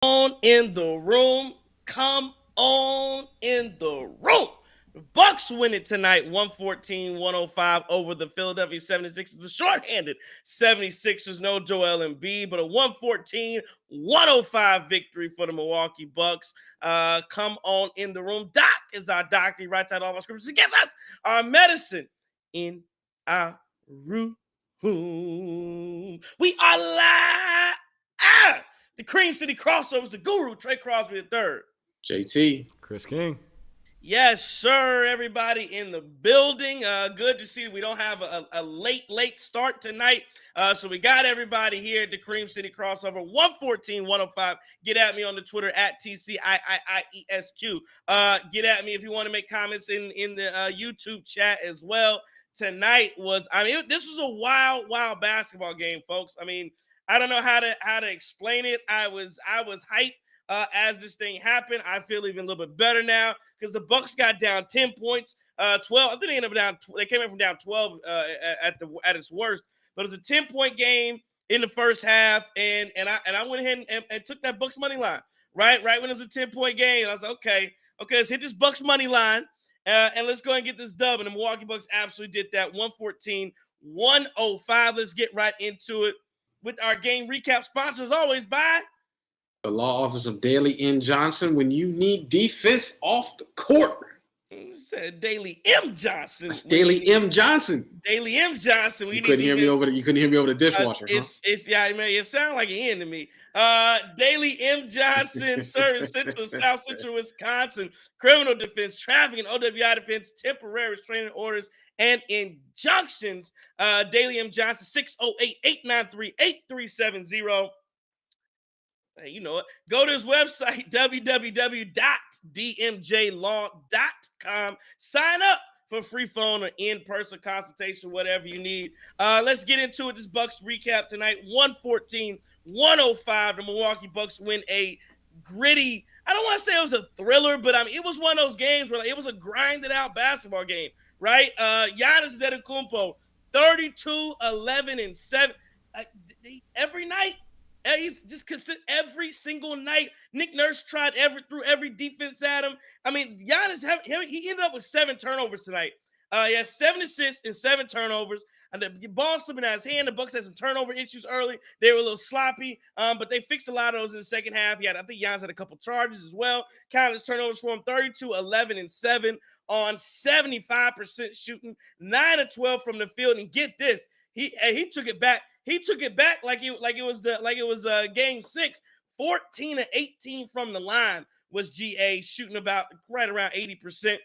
on in the room. Come on in the room. The Bucks win it tonight, 114-105 over the Philadelphia 76ers. The shorthanded 76ers, no Joel Embiid, but a 114-105 victory for the Milwaukee Bucks. Come on in the room. Doc is our doctor. He writes out all our scriptures. He gives us our medicine in our room. We are live. The Cream City Crossovers, the Guru, Trey Crosby III. JT. Chris King. Yes, sir. Everybody in the building. Good to see we don't have a late start tonight. So we got everybody here at the Cream City Crossover, 114-105. Get at me on the Twitter at TCIIIESQ. Get at me if you want to make comments in the YouTube chat as well. Tonight was, this was a wild basketball game, folks. I don't know how to explain it. I was hyped as this thing happened. I feel even a little bit better now because the Bucks got down 10 points, 12. I think they ended up down. They came in from down 12 at its worst. But it was a 10-point game in the first half, and I went ahead and took that Bucks money line right when it was a 10-point game. And I was like, okay, let's hit this Bucks money line and let's go and get this dub. And the Milwaukee Bucks absolutely did that. 114-105. Let's get right into it with our game recap, sponsored as always by the law office of Daly M. Johnson. When you need defense off the court, said Daly M. Johnson. That's Daly M. Johnson. Daly M. Johnson. You couldn't hear me over the dishwasher. It sounded like an N to me. Daly M. Johnson, Service Central, South Central, Wisconsin, criminal defense, traffic and OWI defense, temporary restraining orders and injunctions. Daly M. Johnson, 608-893-8370. Hey, you know it. Go to his website, www.dmjlaw.com. Sign up for free phone or in-person consultation, whatever you need. Let's get into it. This Bucks recap tonight, 114-105. The Milwaukee Bucks win a gritty, I don't want to say it was a thriller, but it was one of those games where it was a grinded-out basketball game, right? Giannis Antetokounmpo, 32, 11, and 7. Every night, he's just consistent every single night. Nick Nurse threw every defense at him. Giannis, he ended up with 7 turnovers tonight. He had 7 assists and 7 turnovers. And the ball slipping out of his hand. The Bucks had some turnover issues early. They were a little sloppy, but they fixed a lot of those in the second half. I think Giannis had a couple charges as well. Countless turnovers for him, 32, 11, and 7 on 75% shooting, 9 of 12 from the field. And get this, he took it back. He took it back like it was game 6. 14 of 18 from the line was GA, shooting about right around 80%.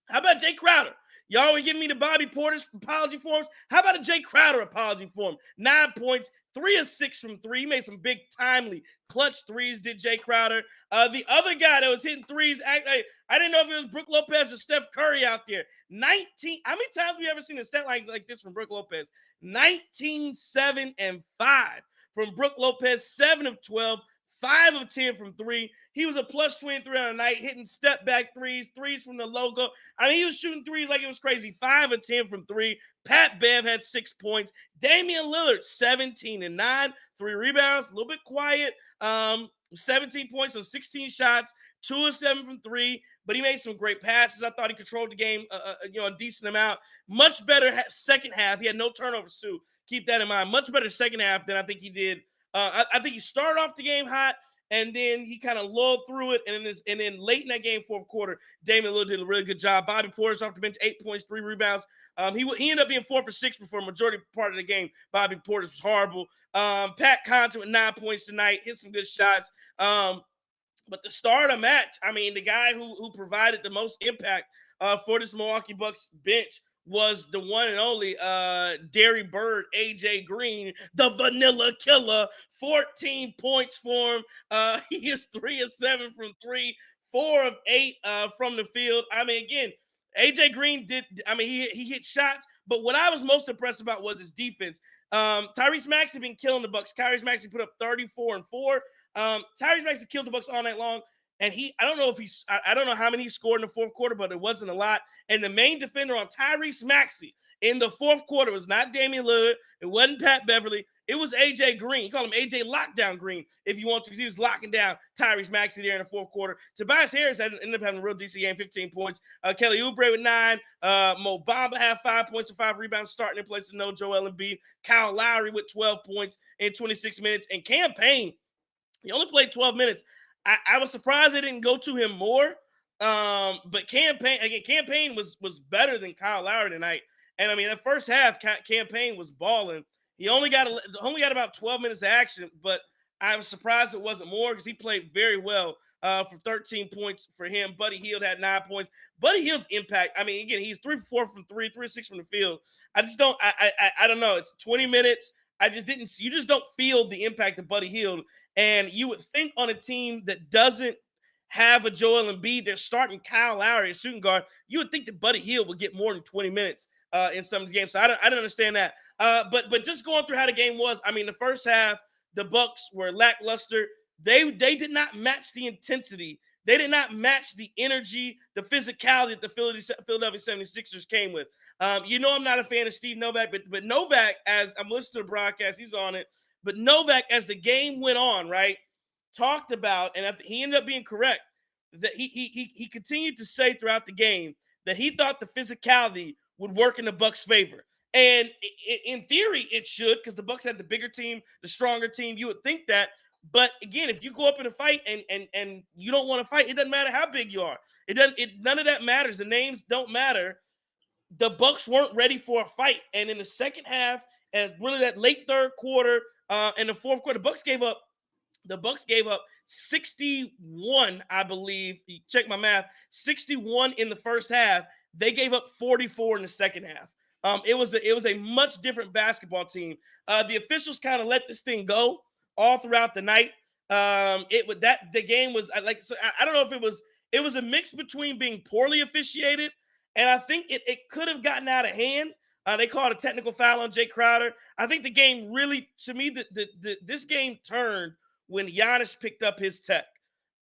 How about Jay Crowder? Y'all always giving me the Bobby Portis apology forms. How about a Jay Crowder apology form? 9 points, 3 of 6 from 3. He made some big, timely, clutch threes, did Jay Crowder. The other guy that was hitting threes, I didn't know if it was Brook Lopez or Steph Curry out there. 19. How many times have we ever seen a stat like this from Brook Lopez? 19, 7, and 5 from Brook Lopez, 7 of 12. 5 of 10 from 3. He was a plus 23 on the night, hitting step back threes from the logo. He was shooting threes like it was crazy. 5 of 10 from 3. Pat Bev had 6 points. Damian Lillard, 17 and 9, 3 rebounds, a little bit quiet. 17 points on 16 shots, 2 of 7 from 3, but he made some great passes. I thought he controlled the game, a decent amount. Much better second half. He had no turnovers too. Keep that in mind. Much better second half than I think he did. I think he started off the game hot, and then he kind of lulled through it. And then late in that game, fourth quarter, Damian Lillard did a really good job. Bobby Portis off the bench, 8 points, 3 rebounds. He ended up being 4 for 6 before a majority part of the game. Bobby Portis was horrible. Pat Connaughton with 9 points tonight, hit some good shots. But the star of the match, the guy who provided the most impact for this Milwaukee Bucks bench was the one and only Derry Bird, AJ Green, the Vanilla Killer. 14 points for him. He is 3 of 7 from 3, 4 of 8 from the field. Again, AJ Green he hit shots, but what I was most impressed about was his defense. Tyrese Maxey been killing the Bucks. Tyrese Maxey put up 34 and 4. Tyrese Maxey killed the Bucks all night long. And I don't know how many he scored in the fourth quarter, but it wasn't a lot. And the main defender on Tyrese Maxey in the fourth quarter was not Damian Lillard. It wasn't Pat Beverly. It was AJ Green. You call him AJ Lockdown Green if you want to, because he was locking down Tyrese Maxey there in the fourth quarter. Tobias Harris ended up having a real decent game, 15 points. Kelly Oubre with 9. Mo Bamba had 5 points and 5 rebounds, starting in place of no Joel Embiid. Kyle Lowry with 12 points in 26 minutes. And Cam Payne, he only played 12 minutes. I was surprised they didn't go to him more. But Cam Payne was better than Kyle Lowry tonight. And I mean, the first half, Cam Payne was balling. He only got about 12 minutes of action, but I was surprised it wasn't more because he played very well for 13 points for him. Buddy Hield had 9 points. Buddy Hield's impact, I mean, again, he's 3-4 from 3, 3-6 from the field. I just don't, I don't know. It's 20 minutes. You just don't feel the impact of Buddy Hield. And you would think on a team that doesn't have a Joel Embiid, they're starting Kyle Lowry, a shooting guard, you would think that Buddy Hield would get more than 20 minutes in some of these games. So I don't understand that. But just going through how the game was, I mean, the first half, the Bucks were lackluster. They did not match the intensity. They did not match the energy, the physicality that the Philadelphia 76ers came with. I'm not a fan of Steve Novak, but Novak, as I'm listening to the broadcast, he's on it. But Novak, as the game went on, right, talked about, and he ended up being correct, that he continued to say throughout the game that he thought the physicality would work in the Bucks' favor. And in theory, it should, because the Bucks had the bigger team, the stronger team. You would think that. But again, if you go up in a fight and you don't want to fight, it doesn't matter how big you are. None of that matters. The names don't matter. The Bucks weren't ready for a fight. And in the second half, and really that late third quarter and the fourth quarter, the Bucks gave up 61, I believe. Check my math. 61 in the first half. They gave up 44 in the second half. It was a much different basketball team. The officials kind of let this thing go all throughout the night. The game was I don't know if it was a mix between being poorly officiated, and I think it could have gotten out of hand. They called a technical foul on Jay Crowder. I think the game really, to me, this game turned when Giannis picked up his tech.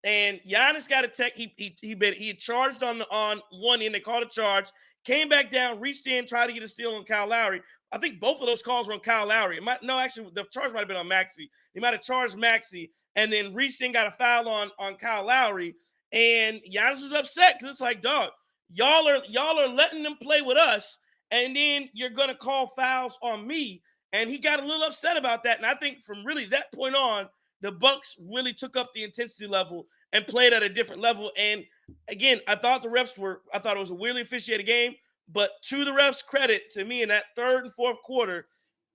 And Giannis got a tech. He had charged on one end. They called a charge. Came back down, reached in, tried to get a steal on Kyle Lowry. I think both of those calls were on Kyle Lowry. Actually, the charge might have been on Maxey. He might have charged Maxey and then reached in, got a foul on Kyle Lowry. And Giannis was upset because it's like, dog, y'all are letting them play with us, and then you're gonna call fouls on me. And he got a little upset about that. And I think from really that point on, the Bucks really took up the intensity level and played at a different level. And again, I thought it was a weirdly officiated game, but to the refs' credit, to me, in that third and fourth quarter,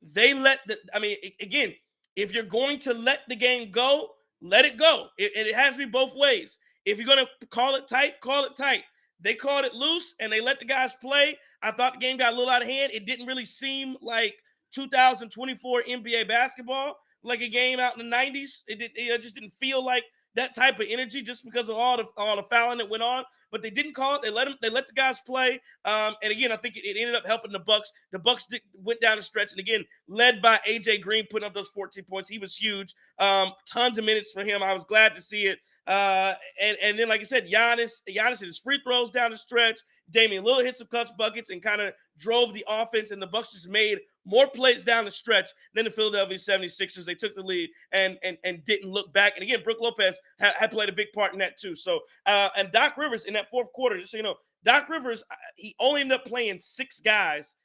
they again, if you're going to let the game go, let it go. It has to be both ways. If you're going to call it tight, call it tight. They called it loose and they let the guys play. I thought the game got a little out of hand. It didn't really seem like 2024 NBA basketball, like a game out in the 90s. It just didn't feel like that type of energy just because of all the fouling that went on. But they didn't call it. They let the guys play. And again, I think it ended up helping the Bucks. The Bucks went down the stretch, and again, led by AJ Green putting up those 14 points. He was huge. Tons of minutes for him. I was glad to see it. And then, like I said, Giannis hit his free throws down the stretch. Damian Lillard hit some clutch buckets and kind of drove the offense, and the Bucks just made more plays down the stretch than the Philadelphia 76ers. They took the lead and didn't look back. And again, Brook Lopez had played a big part in that too. So, and Doc Rivers in that fourth quarter, just so you know, Doc Rivers, he only ended up playing 6 guys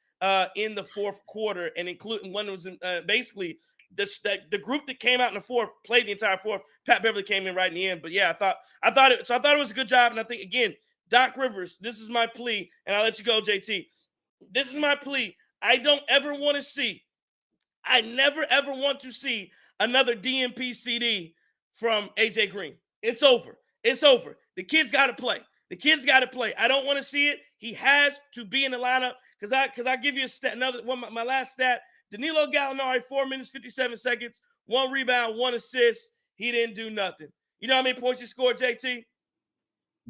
in the fourth quarter, and including one that was basically the group that came out in the fourth played the entire fourth. Pat Beverly came in right in the end. But yeah, I thought it was a good job. And I think, again, Doc Rivers, this is my plea, and I'll let you go, JT. This is my plea. I never, ever want to see another DNP CD from AJ Green. It's over. The kid's got to play. I don't want to see it. He has to be in the lineup because I give you a stat. Another one, my last stat. Danilo Gallinari, 4 minutes, 57 seconds, 1 rebound, 1 assist. He didn't do nothing. You know how many points he scored, JT?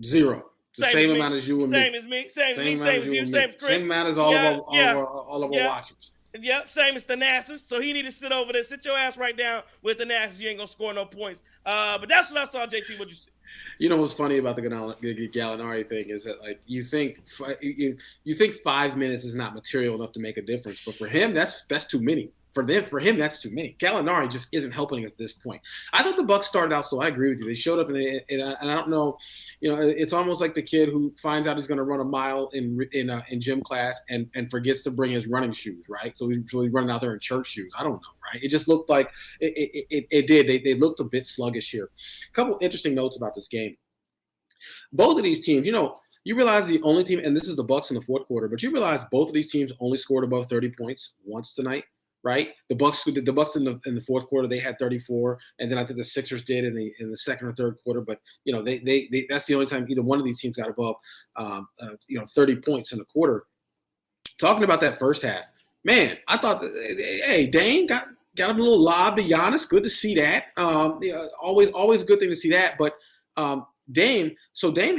0. The same amount as you and me. Same as me. Same as you. Same as Chris. Same amount as all of our watchers. Yep, same as the Nassas. So he need to sit over there. Sit your ass right down with the Nassas. You ain't going to score no points. But that's what I saw, JT. What'd you see? You know what's funny about the Gallinari thing is that, like, you think 5 minutes is not material enough to make a difference, but for him, that's too many. For him, that's too many. Gallinari just isn't helping us at this point. I thought the Bucks started out slow. I agree with you. They showed up, and I don't know, it's almost like the kid who finds out he's going to run a mile in gym class and forgets to bring his running shoes, right? So he's running out there in church shoes. I don't know, right? It just looked like it did. They looked a bit sluggish here. A couple interesting notes about this game. Both of these teams, you realize the only team, and this is the Bucks in the fourth quarter, but you realize both of these teams only scored above 30 points once tonight. Right, the Bucks in the fourth quarter, they had 34, and then I think the Sixers did in the second or third quarter. But they that's the only time either one of these teams got above 30 points in a quarter. Talking about that first half, man, I thought, hey, Dame got him a little lob to Giannis. Good to see that. Always a good thing to see that. But Dame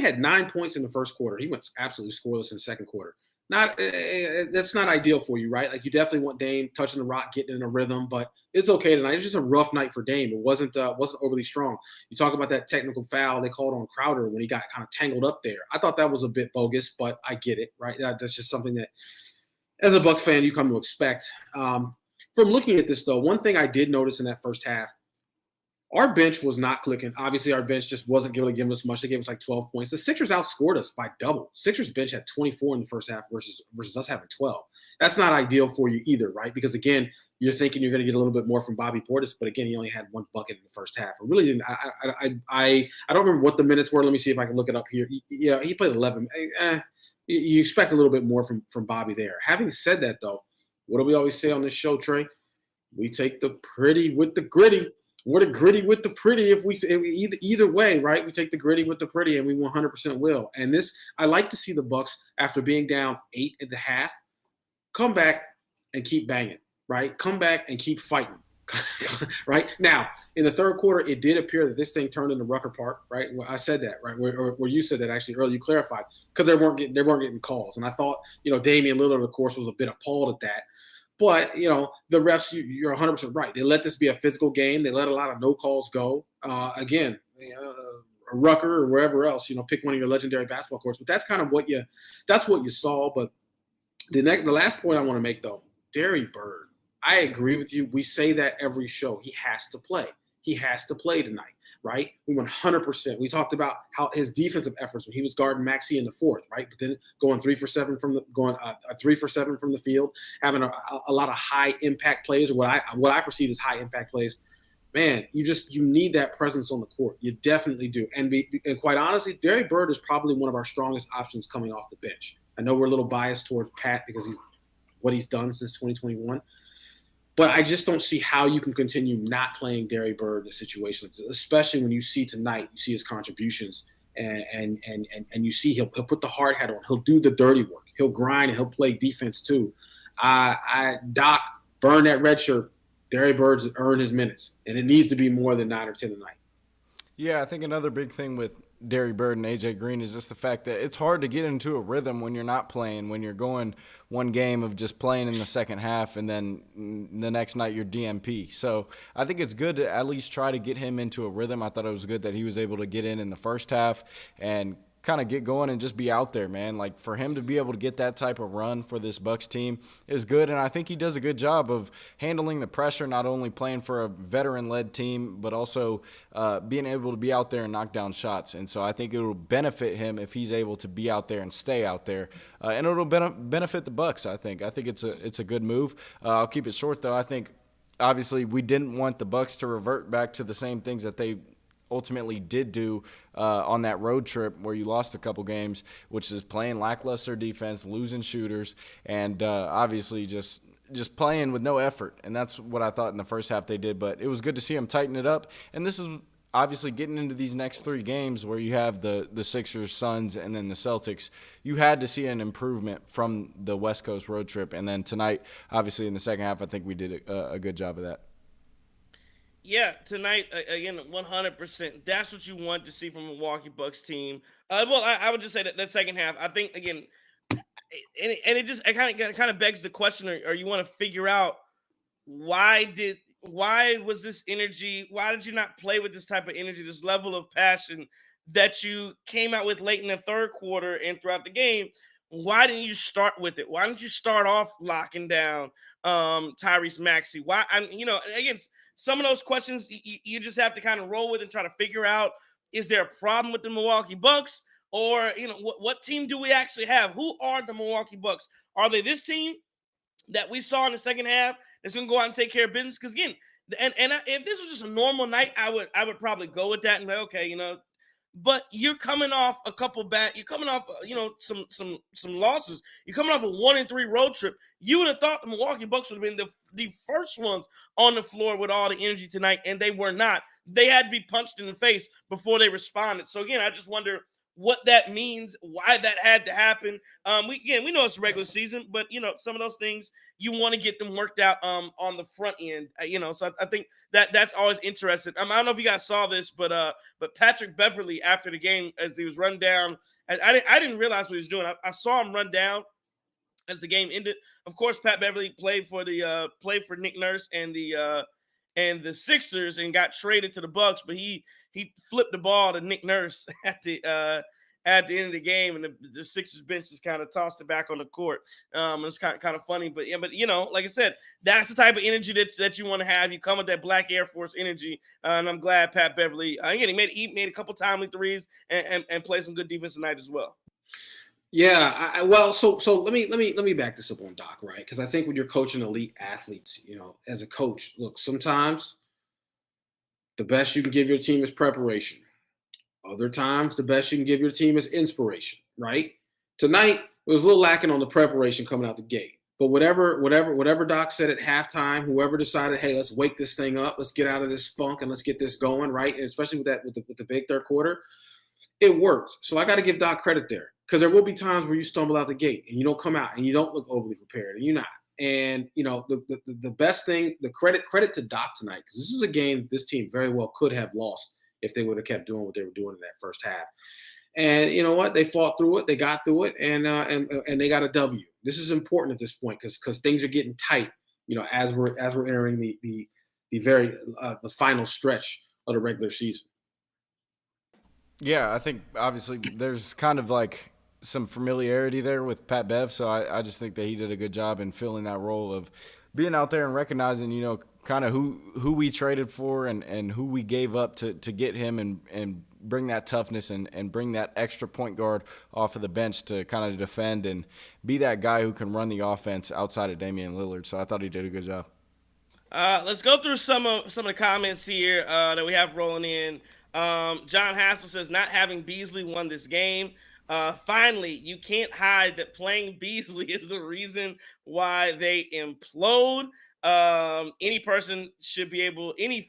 had 9 points in the first quarter. He went absolutely scoreless in the second quarter. That's not ideal for you, right? Like, you definitely want Dame touching the rock, getting in a rhythm, but it's okay tonight. It's just a rough night for Dame. It wasn't overly strong. You talk about that technical foul they called on Crowder when he got kind of tangled up there. I thought that was a bit bogus, but I get it, right? That's just something that, as a Bucks fan, you come to expect. From looking at this, though, one thing I did notice in that first half, our bench was not clicking. Obviously, our bench just wasn't able to give us much. They gave us like 12 points. The Sixers outscored us by double. Sixers bench had 24 in the first half versus us having 12. That's not ideal for you either, right? Because, again, you're thinking you're going to get a little bit more from Bobby Portis, but, again, he only had one bucket in the first half. I really didn't. I don't remember what the minutes were. Let me see if I can look it up here. He played 11. You expect a little bit more from Bobby there. Having said that, though, what do we always say on this show, Trey? We take the pretty with the gritty. We're the gritty with the pretty. If we either way, right? We take the gritty with the pretty, and we 100% will. And this, I like to see the Bucks, after being down 8 at the half, come back and keep banging, right? Come back and keep fighting, right? Now, in the third quarter, it did appear that this thing turned into Rucker Park, right? Well, I said that, right? Where you said that actually earlier, you clarified, because they weren't getting calls, and I thought, Damian Lillard, of course, was a bit appalled at that. But, the refs, you're 100% right. They let this be a physical game. They let a lot of no calls go. Again, Rucker or wherever else, pick one of your legendary basketball courts. But that's kind of what you saw. But the last point I want to make, though, Derry Bird, I agree with you. We say that every show. He has to play. He has to play tonight, right? We 100%. We talked about how his defensive efforts when he was guarding Maxey in the fourth, right? But then going 3 for 7 from the field, having a lot of high impact plays, or what I perceive as high impact plays. Man, you need that presence on the court. You definitely do. And quite honestly, Derry Bird is probably one of our strongest options coming off the bench. I know we're a little biased towards Pat because what he's done since 2021. But I just don't see how you can continue not playing Derry Bird in a situation, especially when you see tonight, you see his contributions, and you see he'll put the hard hat on. He'll do the dirty work. He'll grind, and he'll play defense too. Doc, burn that red shirt. Derry Bird's earned his minutes, and it needs to be more than 9 or 10 tonight. Yeah, I think another big thing with Derry Bird and AJ Green is just the fact that it's hard to get into a rhythm when you're not playing, when you're going one game of just playing in the second half and then the next night you're DMP. So I think it's good to at least try to get him into a rhythm. I thought it was good that he was able to get in the first half and kind of get going and just be out there, man. Like, for him to be able to get that type of run for this Bucks team is good, and I think he does a good job of handling the pressure, not only playing for a veteran-led team, but also being able to be out there and knock down shots. And so I think it will benefit him if he's able to be out there and stay out there, and it'll benefit the Bucks. I think it's a good move. I'll keep it short though. I think obviously we didn't want the Bucks to revert back to the same things that they ultimately did do on that road trip where you lost a couple games, which is playing lackluster defense, losing shooters, and obviously just playing with no effort. And that's what I thought in the first half they did. But it was good to see them tighten it up. And this is obviously getting into these next 3 games where you have the Sixers, Suns, and then the Celtics. You had to see an improvement from the West Coast road trip. And then tonight, obviously in the second half, I think we did a good job of that. Yeah, tonight, again, 100%. That's what you want to see from a Milwaukee Bucks team. I would just say that second half, I think, again, it kind of begs the question, or you want to figure out why was this energy, why did you not play with this type of energy, this level of passion that you came out with late in the third quarter and throughout the game? why didn't you start with it? Why didn't you start off locking down Tyrese Maxey? Why? Again, some of those questions you just have to kind of roll with and try to figure out, is there a problem with the Milwaukee Bucks? Or, what team do we actually have? Who are the Milwaukee Bucks? Are they this team that we saw in the second half that's going to go out and take care of business? Because again, if this was just a normal night, I would probably go with that and be like, okay, but you're coming off a couple bad. You're coming off, some losses. You're coming off a 1-3 road trip. You would have thought the Milwaukee Bucks would have been the first ones on the floor with all the energy tonight, and they were not. They had to be punched in the face before they responded. So again, I just wonder what that means, why that had to happen. We know it's regular season, but some of those things you want to get them worked out on the front end. So I think that's always interesting. I don't know if you guys saw this, but Patrick Beverley after the game, as he was run down, I didn't realize what he was doing. I saw him run down as the game ended. Of course, Pat Beverley played for Nick Nurse and the Sixers and got traded to the Bucks, but he flipped the ball to Nick Nurse at the end of the game, and the Sixers bench just kind of tossed it back on the court. It's kind of funny, but like I said, that's the type of energy that you want to have. You come with that Black Air Force energy, and I'm glad Pat Beverley. He made a couple timely threes and played some good defense tonight as well. Yeah, so let me back this up on Doc, right? Because I think when you're coaching elite athletes, as a coach, look, sometimes the best you can give your team is preparation. Other times, the best you can give your team is inspiration, right? Tonight, it was a little lacking on the preparation coming out the gate. But whatever Doc said at halftime, whoever decided, hey, let's wake this thing up, let's get out of this funk and let's get this going, right? And especially with the big third quarter, it worked. So I got to give Doc credit there, because there will be times where you stumble out the gate and you don't come out and you don't look overly prepared, and you're not. And the best thing, the credit to Doc tonight, because this is a game this team very well could have lost if they would have kept doing what they were doing in that first half. And you know what? They fought through it, they got through it, and they got a W. This is important at this point because things are getting tight. As we're entering the final stretch of the regular season. Yeah, I think obviously there's kind of like some familiarity there with Pat Bev, so I just think that he did a good job in filling that role of being out there and recognizing, kind of who we traded for and who we gave up to get him and bring that toughness and bring that extra point guard off of the bench to kind of defend and be that guy who can run the offense outside of Damian Lillard. So I thought he did a good job. Let's go through some of the comments here that we have rolling in. John Hassel says, not having Beasley won this game. Finally, you can't hide that playing Beasley is the reason why they implode. Any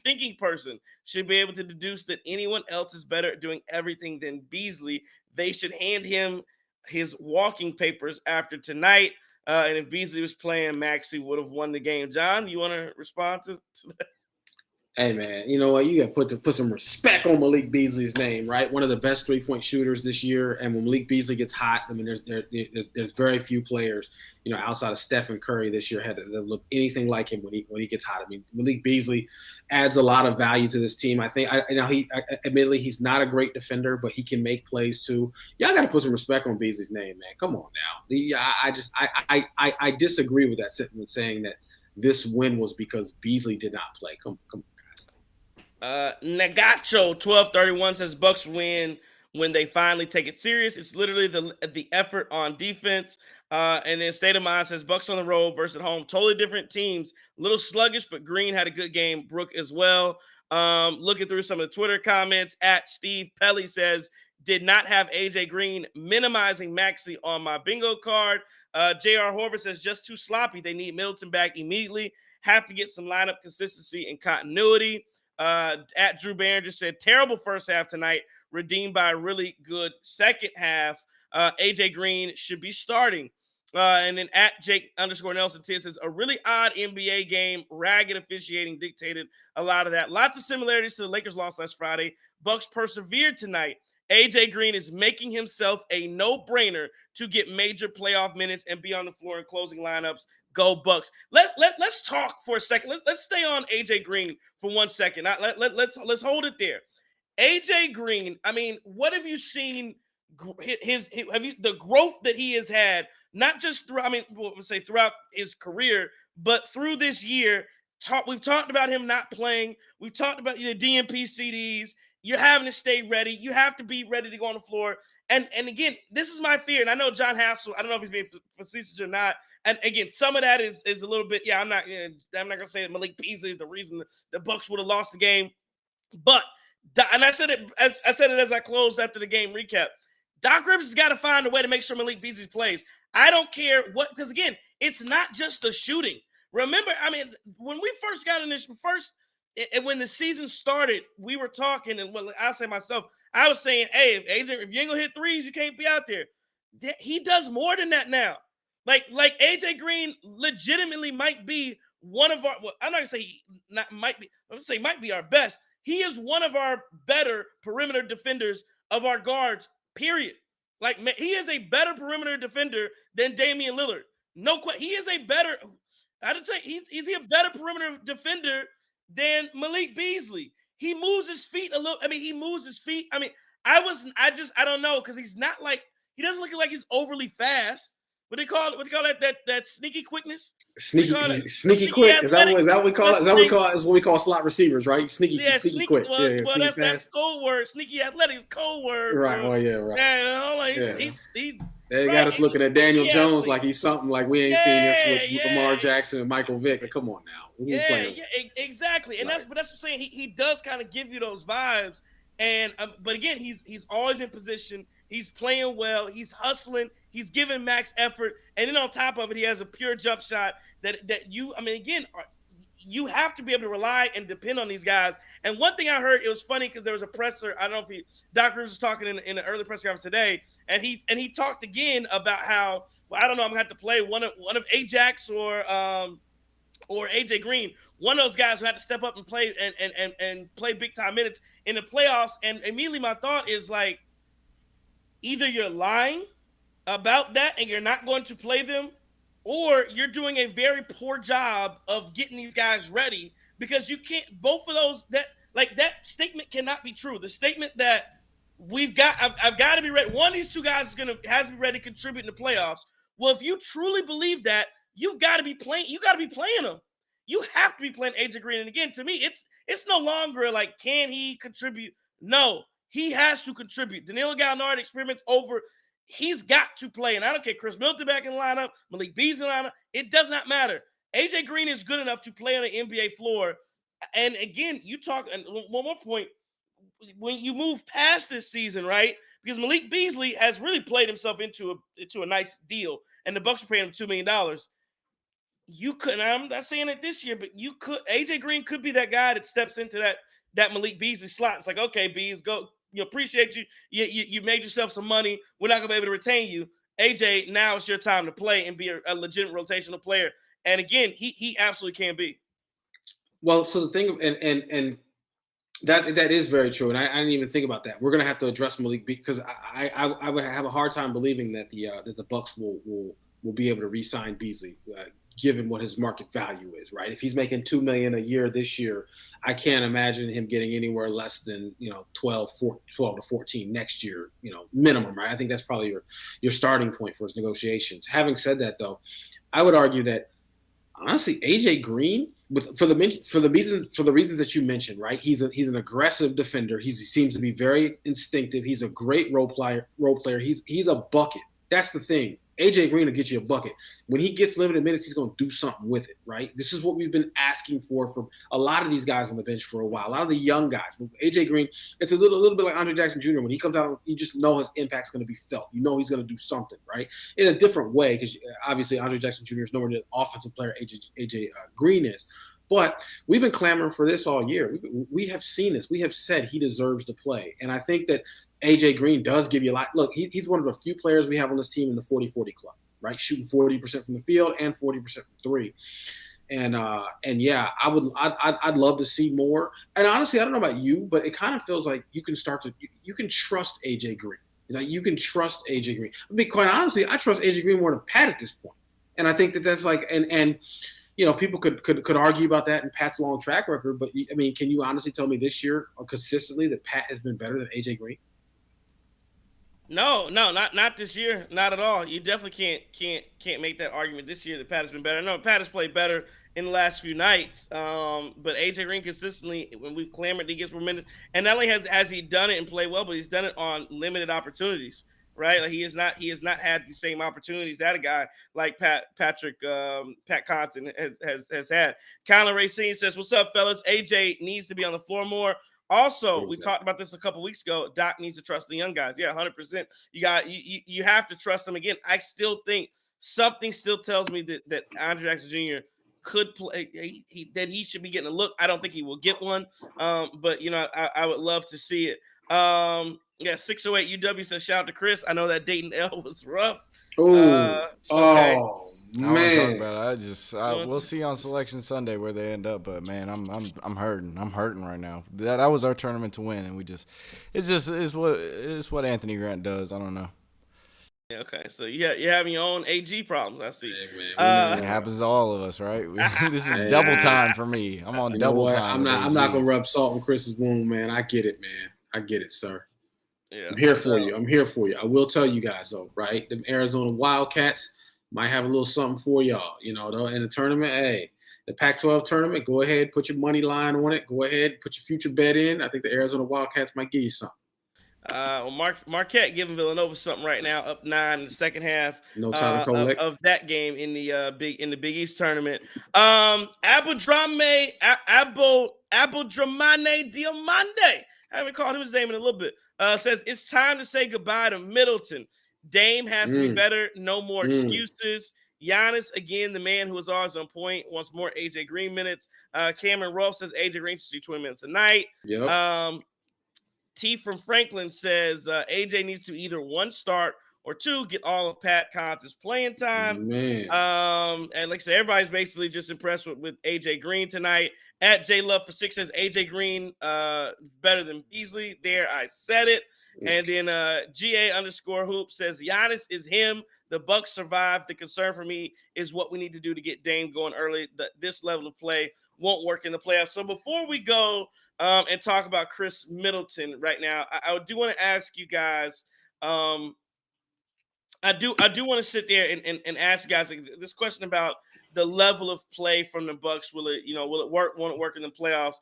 thinking person should be able to deduce that anyone else is better at doing everything than Beasley. They should hand him his walking papers after tonight. And if Beasley was playing, Maxey would have won the game. John, you want to respond to that? Hey, man, you know what? You got to put some respect on Malik Beasley's name, right? One of the best three-point shooters this year. And when Malik Beasley gets hot, I mean, there's very few players, outside of Stephen Curry this year that look anything like him when he gets hot. I mean, Malik Beasley adds a lot of value to this team. I think, admittedly, he's not a great defender, but he can make plays too. Y'all got to put some respect on Beasley's name, man. Come on now. I disagree with that sentiment saying that this win was because Beasley did not play. Come on. Nagacho 1231 says Bucks win when they finally take it serious. It's literally the effort on defense. And then State of Mind says Bucks on the road versus at home. Totally different teams. A little sluggish, but Green had a good game. Brooke as well. Looking through some of the Twitter comments, at Steve Pelly says, did not have AJ Green minimizing Maxey on my bingo card. J.R. Horvath says just too sloppy. They need Middleton back immediately. Have to get some lineup consistency and continuity. At Drew Barron just said terrible first half tonight, redeemed by a really good second half. AJ Green should be starting. And then at Jake_Nelson says a really odd NBA game, ragged officiating dictated a lot of that. Lots of similarities to the Lakers loss last Friday. Bucks persevered tonight. AJ Green is making himself a no-brainer to get major playoff minutes and be on the floor in closing lineups. Go Bucks. Let's talk for a second. Let's stay on AJ Green for 1 second. Let's hold it there. AJ Green, I mean, what have you seen the growth that he has had, not just through, I mean, we'll say throughout his career, but through this year. We've talked about him not playing. We've talked about DNP CDs. You're having to stay ready. You have to be ready to go on the floor. And again, this is my fear. And I know John Hassel, I don't know if he's being facetious or not. And again, some of that is a little bit, I'm not gonna say that Malik Beasley is the reason the Bucks would have lost the game. But and I said it as I closed after the game recap. Doc Rivers has got to find a way to make sure Malik Beasley plays. I don't care what, because again, it's not just the shooting. Remember, I mean, when we first got in this, when the season started, we were talking, and I'll say myself, I was saying, hey, if you ain't gonna hit threes, you can't be out there. He does more than that now. Like AJ Green legitimately might be one of our. Well, I'm not gonna say might be. I'm gonna say might be our best. He is one of our better perimeter defenders of our guards. Period. Like, he is a better perimeter defender than Damian Lillard. No question. He is a better. I didn't say he's a better perimeter defender than Malik Beasley. He moves his feet a little. I mean, he moves his feet. I mean, I don't know, because he's not like, he doesn't look like he's overly fast. What do you call that sneaky quickness? Sneaky quick. Is that what we call it? Is that what we call slot receivers, right? Sneaky quick. Well, that's code word. Sneaky athletic is code word. Right. Well, yeah, right. Yeah, They got us looking at Daniel Jones like he's something like we ain't seen this with Lamar Jackson and Michael Vick. Come on now. Exactly. And that's what I'm saying. He does kind of give you those vibes. And but again, he's always in position. He's playing well. He's hustling. He's giving max effort. And then on top of it, he has a pure jump shot that you have to be able to rely and depend on these guys. And one thing I heard, it was funny because there was a presser. I don't know if Doc Rivers was talking in the early press conference today, and he talked again about how, I don't know, I'm gonna have to play one of Ajax or AJ Green, one of those guys who had to step up and play and play big time minutes in the playoffs. And immediately my thought is like, either you're lying about that and you're not going to play them, or you're doing a very poor job of getting these guys ready, because you can't, both of those, that statement cannot be true. The statement that I've got to be ready. One of these two guys has to be ready to contribute in the playoffs. Well, if you truly believe that, you've got to be playing. You got to be playing them. You have to be playing AJ Green. And again, to me, it's no longer like, can he contribute? No, he has to contribute. Danilo Gallinari experiments over. He's got to play. And I don't care, Chris Middleton back in the lineup, Malik Beasley in the lineup. It does not matter. AJ Green is good enough to play on the NBA floor. And again, and one more point, when you move past this season, right? Because Malik Beasley has really played himself into a nice deal, and the Bucks are paying him $2 million. You could, and I'm not saying it this year, but AJ Green could be that guy that steps into that Malik Beasley slot. It's like, okay, Bees, go. Appreciate you. You made yourself some money. We're not gonna be able to retain you. AJ, now it's your time to play and be a legitimate rotational player. And again, he absolutely can be. Well, so the thing, and that is very true. And I didn't even think about that. We're gonna have to address Malik because I would have a hard time believing that the Bucks will be able to re-sign Beasley. Given what his market value is, right? If he's making $2 million a year this year, I can't imagine him getting anywhere less than 12 to 14 next year, minimum, right? I think that's probably your starting point for his negotiations. Having said that, though, I would argue that honestly, AJ Green, for the reasons that you mentioned, right? He's an aggressive defender. He seems to be very instinctive. He's a great role player. He's a bucket. That's the thing. AJ Green will get you a bucket. When he gets limited minutes, he's going to do something with it, right? This is what we've been asking for from a lot of these guys on the bench for a while, a lot of the young guys. AJ Green, it's a little bit like Andre Jackson Jr. When he comes out, you just know his impact's going to be felt. You know he's going to do something, right? In a different way, because obviously Andre Jackson Jr. is nowhere near the offensive player AJ Green is. But we've been clamoring for this all year. We have seen this. We have said he deserves to play. And I think that AJ Green does give you a lot. Look, he's one of the few players we have on this team in the 40-40 club, right? Shooting 40% from the field and 40% from three. And yeah, I'd love to see more. And honestly, I don't know about you, but it kind of feels like you can trust AJ Green. Like you can trust AJ Green. I mean, quite honestly, I trust AJ Green more than Pat at this point. And I think that's like, and people could argue about that in Pat's long track record, but I mean, can you honestly tell me this year consistently that Pat has been better than AJ Green? No, not this year, not at all. You definitely can't make that argument this year that Pat has been better. No, Pat has played better in the last few nights. But AJ Green consistently, when we've clamored, he gets more minutes, and not only has he done it and played well, but he's done it on limited opportunities. Right, like he has not had the same opportunities that a guy like Pat Compton has had. Kyler Racine says, "What's up, fellas? AJ needs to be on the floor more. Also, we talked about this a couple weeks ago. Doc needs to trust the young guys. Yeah, 100%. You have to trust them again. I still think something still tells me that Andre Jackson Jr. could play. That he should be getting a look. I don't think he will get one. But I would love to see it. Yeah, 608 UW says shout out to Chris. I know that Dayton L was rough. Oh, Okay. I don't want to talk man. about it. We'll see on Selection Sunday where they end up. But man, I'm hurting. I'm hurting right now. That was our tournament to win, and it's what Anthony Grant does. I don't know. Yeah, okay, so you're having your own AG problems. I see. Hey, man, It happens to all of us, right? This is double time for me. I'm on you know double what? time. I'm not gonna rub salt in Chris's wound, man. I get it, man. I get it, sir. Yeah, I'm here for you. I'm here for you. I will tell you guys though, right? The Arizona Wildcats might have a little something for y'all. Though in the tournament, hey, the Pac-12 tournament, go ahead, put your money line on it. Go ahead, put your future bet in. I think the Arizona Wildcats might give you something. Marquette giving Villanova something right now, up 9 in the second half No Tyler Kolek. of that game in the Big East tournament. Abodramane Diomande, I haven't called him his name in a little bit. Says it's time to say goodbye to Middleton. Dame has to be better. No more excuses. Giannis, again, the man who is always on point, wants more AJ Green minutes. Cameron Rolfe says AJ Green should see 20 minutes a night. Yep. T from Franklin says AJ needs to either one start or two get all of Pat Compton's playing time. Man. And like I said, everybody's basically just impressed with AJ Green tonight. At J Love for 6 says AJ Green better than Beasley. There, I said it. And then GA_hoop says Giannis is him. The Bucks survived. The concern for me is what we need to do to get Dame going early. This level of play won't work in the playoffs. So before we go and talk about Chris Middleton right now, I do want to ask you guys. I do want to sit there and ask you guys this question about the level of play from the Bucks. Will it work? Won't it work in the playoffs?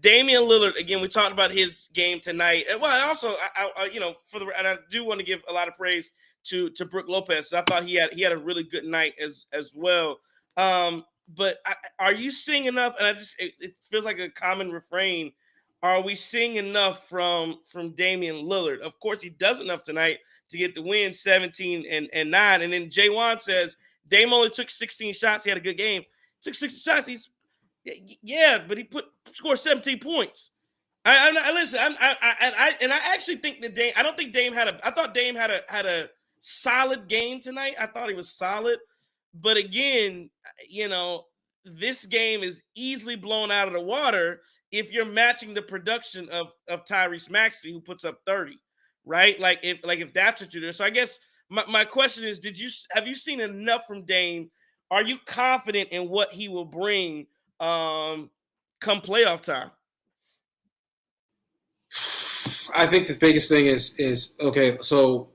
Damian Lillard, again, we talked about his game tonight. And well, also, and I do want to give a lot of praise to Brook Lopez. I thought he had a really good night as well. But are you seeing enough? And it feels like a common refrain. Are we seeing enough from Damian Lillard? Of course, he does enough tonight to get the win, 17 and 9. And then Jaywan says Dame only took 16 shots. He had a good game. Took 16 shots. But he scored 17 points. I listen. I actually think that Dame. I don't think Dame had a. I thought Dame had a solid game tonight. I thought he was solid, but again, this game is easily blown out of the water if you're matching the production of Tyrese Maxey, who puts up 30, right? Like if that's what you do. So I guess my question is, have you seen enough from Dame? Are you confident in what he will bring come playoff time? I think the biggest thing is okay. So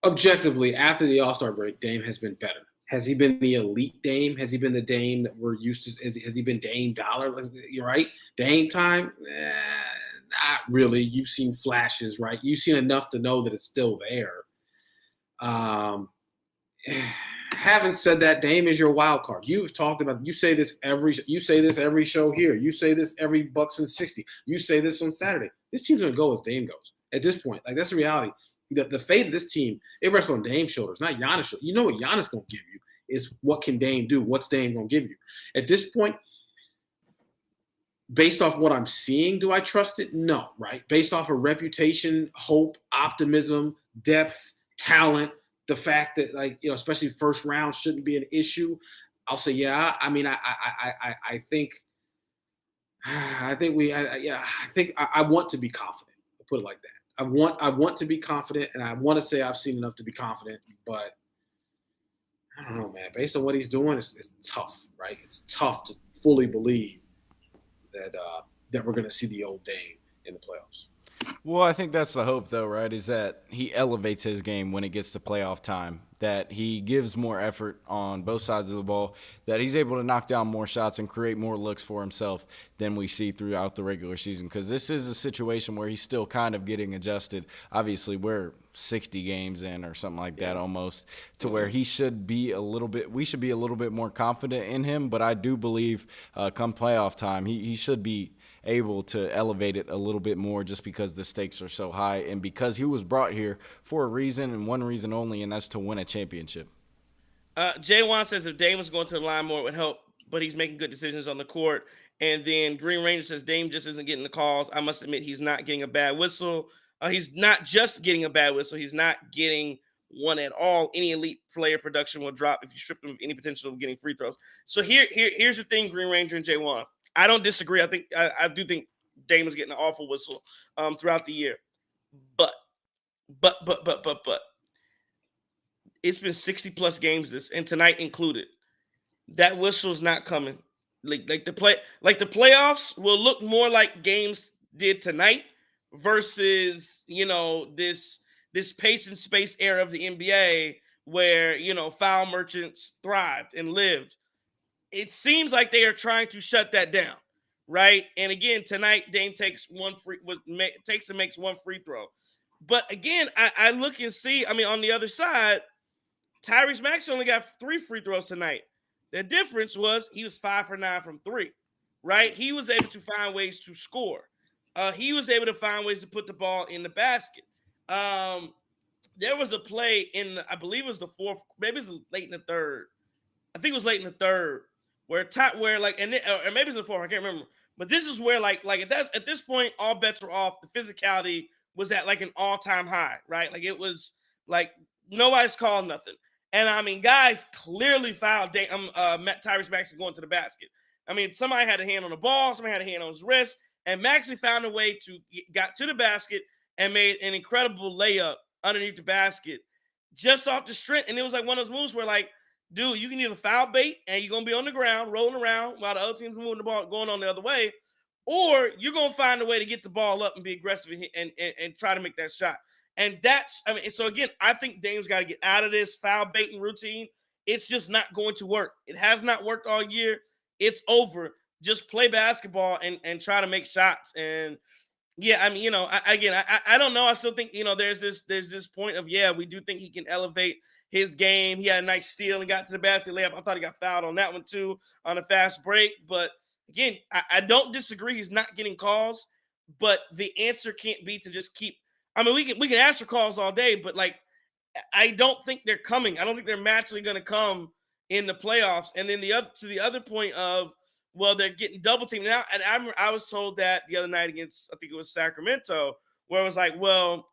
objectively, after the All-Star break, Dame has been better. Has he been the elite Dame? Has he been the Dame that we're used to? Has he been Dame Dollar? You're right. Dame time? Not really. You've seen flashes, right? You've seen enough to know that it's still there. Having said that, Dame is your wild card. You've talked about. You say this every show here. You say this every Bucks and 60. You say this on Saturday. This team's gonna go as Dame goes. At this point, like that's the reality. The fate of this team, it rests on Dame's shoulders, not Giannis' shoulders. You know what Giannis gonna give you is what can Dame do? What's Dame gonna give you? At this point, based off what I'm seeing, do I trust it? No, right? Based off of reputation, hope, optimism, depth, talent, the fact that especially first round shouldn't be an issue. I'll say yeah. I mean, I think I want to be confident. I'll put it like that. I want to be confident, and I want to say I've seen enough to be confident, but I don't know, man. Based on what he's doing, it's tough, right? It's tough to fully believe that we're going to see the old Dame in the playoffs. Well, I think that's the hope, though, right? Is that he elevates his game when it gets to playoff time, that he gives more effort on both sides of the ball, that he's able to knock down more shots and create more looks for himself than we see throughout the regular season. Because this is a situation where he's still kind of getting adjusted. Obviously, we're 60 games in or something like that almost, to where he should be we should be a little bit more confident in him. But I do believe come playoff time, he should be able to elevate it a little bit more just because the stakes are so high and because he was brought here for a reason and one reason only, and that's to win a championship. Jay Wan says if Dame was going to the line more, it would help, but he's making good decisions on the court. And then Green Ranger says Dame just isn't getting the calls. I must admit he's not getting a bad whistle. He's not just getting a bad whistle. He's not getting one at all. Any elite player production will drop if you strip them of any potential of getting free throws. So here's the thing, Green Ranger and Jay Wan. I don't disagree. I do think Dame is getting an awful whistle throughout the year. But it's been 60 plus games and tonight included. That whistle's not coming. Like the playoffs will look more like games did tonight versus this pace and space era of the NBA where foul merchants thrived and lived. It seems like they are trying to shut that down, right? And again, tonight Dame takes and makes one free throw. But again, I look and see. I mean, on the other side, Tyrese Maxey only got 3 free throws tonight. The difference was he was 5 for 9 from 3, right? He was able to find ways to score. He was able to find ways to put the ball in the basket. There was a play I believe it was the fourth, maybe it was late in the third. I think it was late in the third or maybe it's the fourth. I can't remember. But this is where at this point, all bets were off. The physicality was at like an all-time high, right? Like it was like nobody's calling nothing. And I mean, guys clearly fouled Tyrese Maxey going to the basket. I mean, somebody had a hand on the ball, somebody had a hand on his wrist, and Maxey found a way to got to the basket and made an incredible layup underneath the basket just off the strength. And it was like one of those moves where, like, dude, you can either foul bait and you're going to be on the ground rolling around while the other team's moving the ball, going on the other way, or you're going to find a way to get the ball up and be aggressive and try to make that shot. And so again, I think Dame's got to get out of this foul baiting routine. It's just not going to work. It has not worked all year. It's over. Just play basketball and try to make shots. And yeah, I mean, I don't know. I still think, there's this point of, we do think he can elevate his game. He had a nice steal and got to the basket layup. I thought he got fouled on that one too, on a fast break. But again, I don't disagree. He's not getting calls, but the answer can't be to just keep. I mean, we can ask for calls all day, but like, I don't think they're coming. I don't think they're naturally going to come in the playoffs. And then the other point of, well, they're getting double teamed now. And I was told that the other night against, I think it was Sacramento, where it was like, well,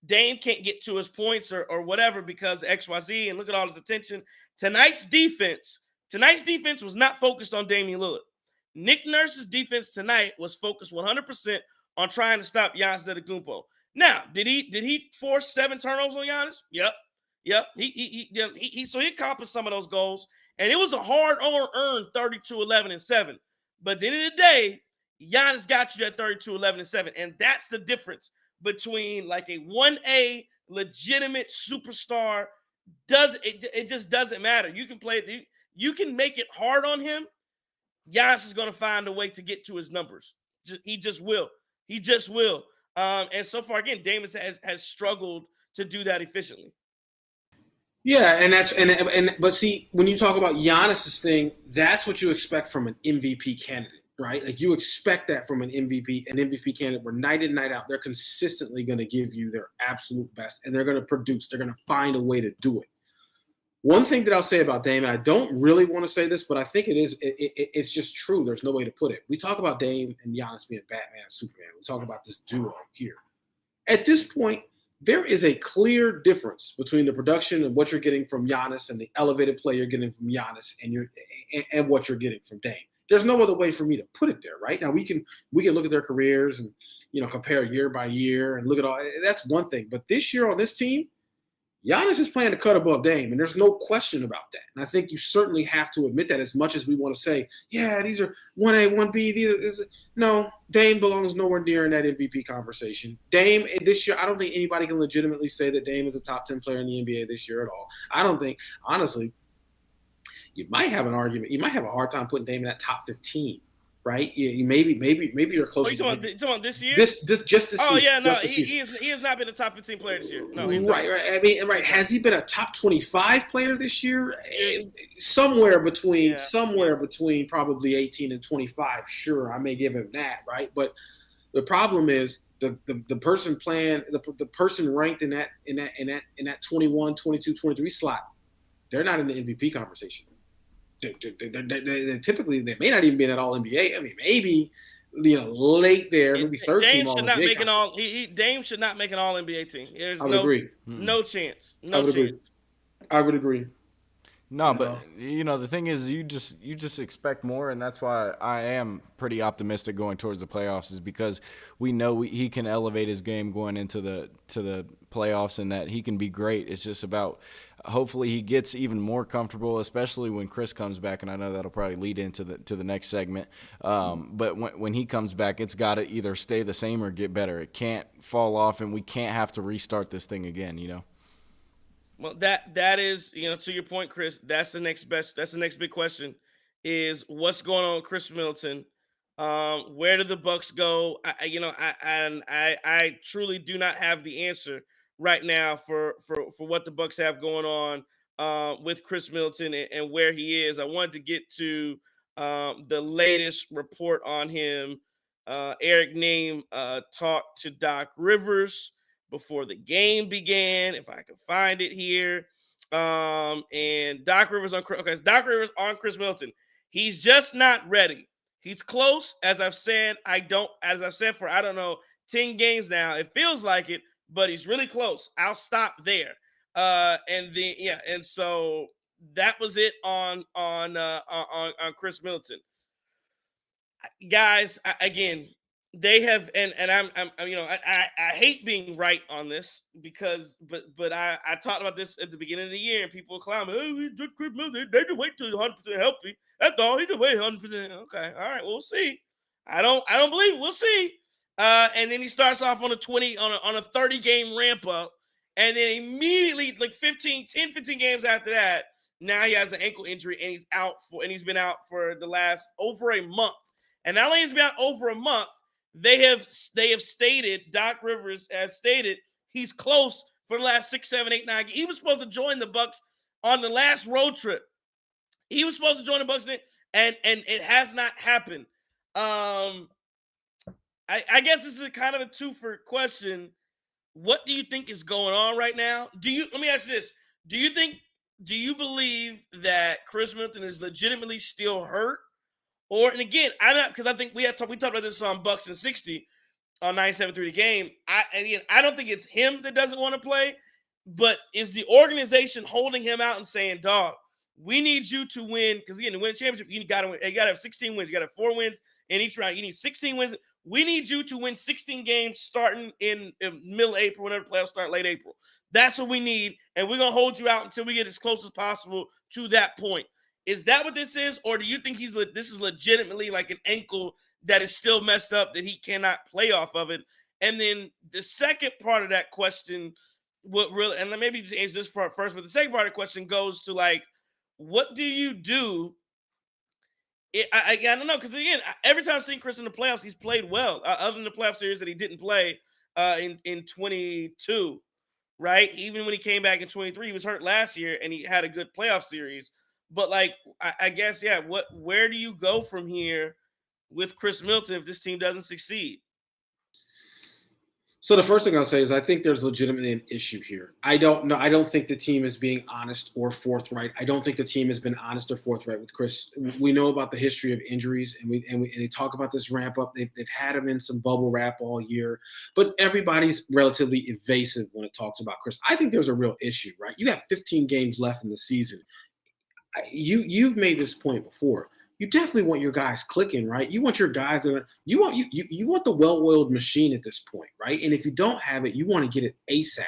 Dame can't get to his points or whatever because XYZ, and look at all his attention. Tonight's defense was not focused on Damian Lillard. Nick Nurse's defense tonight was focused 100% on trying to stop Giannis Antetokounmpo. Now, did he force 7 turnovers on Giannis? Yep. He accomplished some of those goals, and it was a hard-earned 32-11-7. But at the end of the day, Giannis got you at 32-11-7, and that's the difference between like a 1A legitimate superstar. It just doesn't matter. You can play. You can make it hard on him. Giannis is going to find a way to get to his numbers. He just will. And so far, again, Dame has struggled to do that efficiently. Yeah, but see, when you talk about Giannis's thing, that's what you expect from an MVP candidate, right? Like you expect that from an MVP candidate where night in, night out, they're consistently going to give you their absolute best and they're going to produce. They're going to find a way to do it. One thing that I'll say about Dame, and I don't really want to say this, but I think it's just true. There's no way to put it. We talk about Dame and Giannis being Batman and Superman. We talk about this duo here. At this point, there is a clear difference between the production and what you're getting from Giannis and the elevated play you're getting from Giannis and what you're getting from Dame. There's no other way for me to put it there, right? Now we can look at their careers and compare year by year and look at all. That's one thing. But this year on this team, Giannis is playing to cut above Dame, and there's no question about that. And I think you certainly have to admit that, as much as we want to say, yeah, these are 1A, 1B. No, Dame belongs nowhere near in that MVP conversation. Dame, this year, I don't think anybody can legitimately say that Dame is a top 10 player in the NBA this year at all. I don't think, honestly, you might have an argument. You might have a hard time putting Dame in that top 15. Right? You maybe you're close. You talking about this year? This just this season. Yeah, no, he has not been a top 15 player this year. No, he's right. I mean, right. Has he been a top 25 player this year? Somewhere between probably 18 and 25. Sure, I may give him that, right? But the problem is the person playing the person ranked in that 21, 22, 23 slot, they're not in the MVP conversation. They typically they may not even be in that All NBA. I mean, maybe late there, maybe third Dame team. Should not make an all. Dame should not make an All NBA team. There's agree. No chance. I would agree. No, but the thing is, you just expect more, and that's why I am pretty optimistic going towards the playoffs, is because we know he can elevate his game going into the playoffs, and that he can be great. It's just about hopefully he gets even more comfortable, especially when Chris comes back, and I know that'll probably lead into the next segment. But when he comes back, it's got to either stay the same or get better. It can't fall off, and we can't have to restart this thing again. Well, that is, to your point, Chris. That's the next big question: is what's going on with Chris Middleton? Where do the Bucks go? I truly do not have the answer right now for what the Bucks have going on with Chris Middleton and where he is. I wanted to get to the latest report on him. Eric Nehm talked to Doc Rivers before the game began, if I can find it here. And Doc Rivers on Chris Middleton. He's just not ready. He's close, as I've said. I don't know, 10 games now. It feels like it, but he's really close. I'll stop there. And so that was it on Chris Middleton. Guys, again, they have, and I'm I hate being right on this because, but I talked about this at the beginning of the year, and people clown me. Oh, we did Chris Middleton. They did wait till 100% healthy. That's all. He did wait 100%. Okay, all right, we'll see. I don't believe it. We'll see. And then he starts off on a 30 game ramp up, and then immediately, like 15 games after that, now he has an ankle injury, and he's been out for the last over a month. And not only has he been out over a month, they have stated, Doc Rivers has stated, he's close for the last 6, 7, 8, 9. He was supposed to join the Bucks on the last road trip. He was supposed to join the Bucks, and it has not happened. I guess this is kind of a two-for question. What do you think is going on right now? Let me ask you this. Do you believe that Chris Middleton is legitimately still hurt? And again, because I think we talked about this on Bucks and 60 on 97.3 The Game. I don't think it's him that doesn't want to play, but is the organization holding him out and saying, "Dog, we need you to win"? Because again, to win a championship, you got to have 16 wins. You got to have 4 wins in each round. You need 16 wins. We need you to win 16 games starting in middle April, whenever the playoffs start, late April. That's what we need, and we're gonna hold you out until we get as close as possible to that point. Is that what this is, or do you think this is legitimately like an ankle that is still messed up that he cannot play off of it? And then the second part of that question, and maybe just answer this part first, but the second part of the question goes to like, what do you do? I don't know, because again, every time I've seen Chris in the playoffs, he's played well. Other than the playoff series that he didn't play in 22, right? Even when he came back in 23, he was hurt last year, and he had a good playoff series. But like, I guess, yeah. Where do you go from here with Chris Middleton if this team doesn't succeed? So the first thing I'll say is I think there's legitimately an issue here. I don't know. I don't think the team is being honest or forthright. I don't think the team has been honest or forthright with Chris. We know about the history of injuries, and they talk about this ramp up. They've had him in some bubble wrap all year, but everybody's relatively evasive when it talks about Chris. I think there's a real issue, right? You have 15 games left in the season. You've made this point before. You definitely want your guys clicking, right? You want your guys you want the well-oiled machine at this point, right? And if you don't have it, you want to get it ASAP.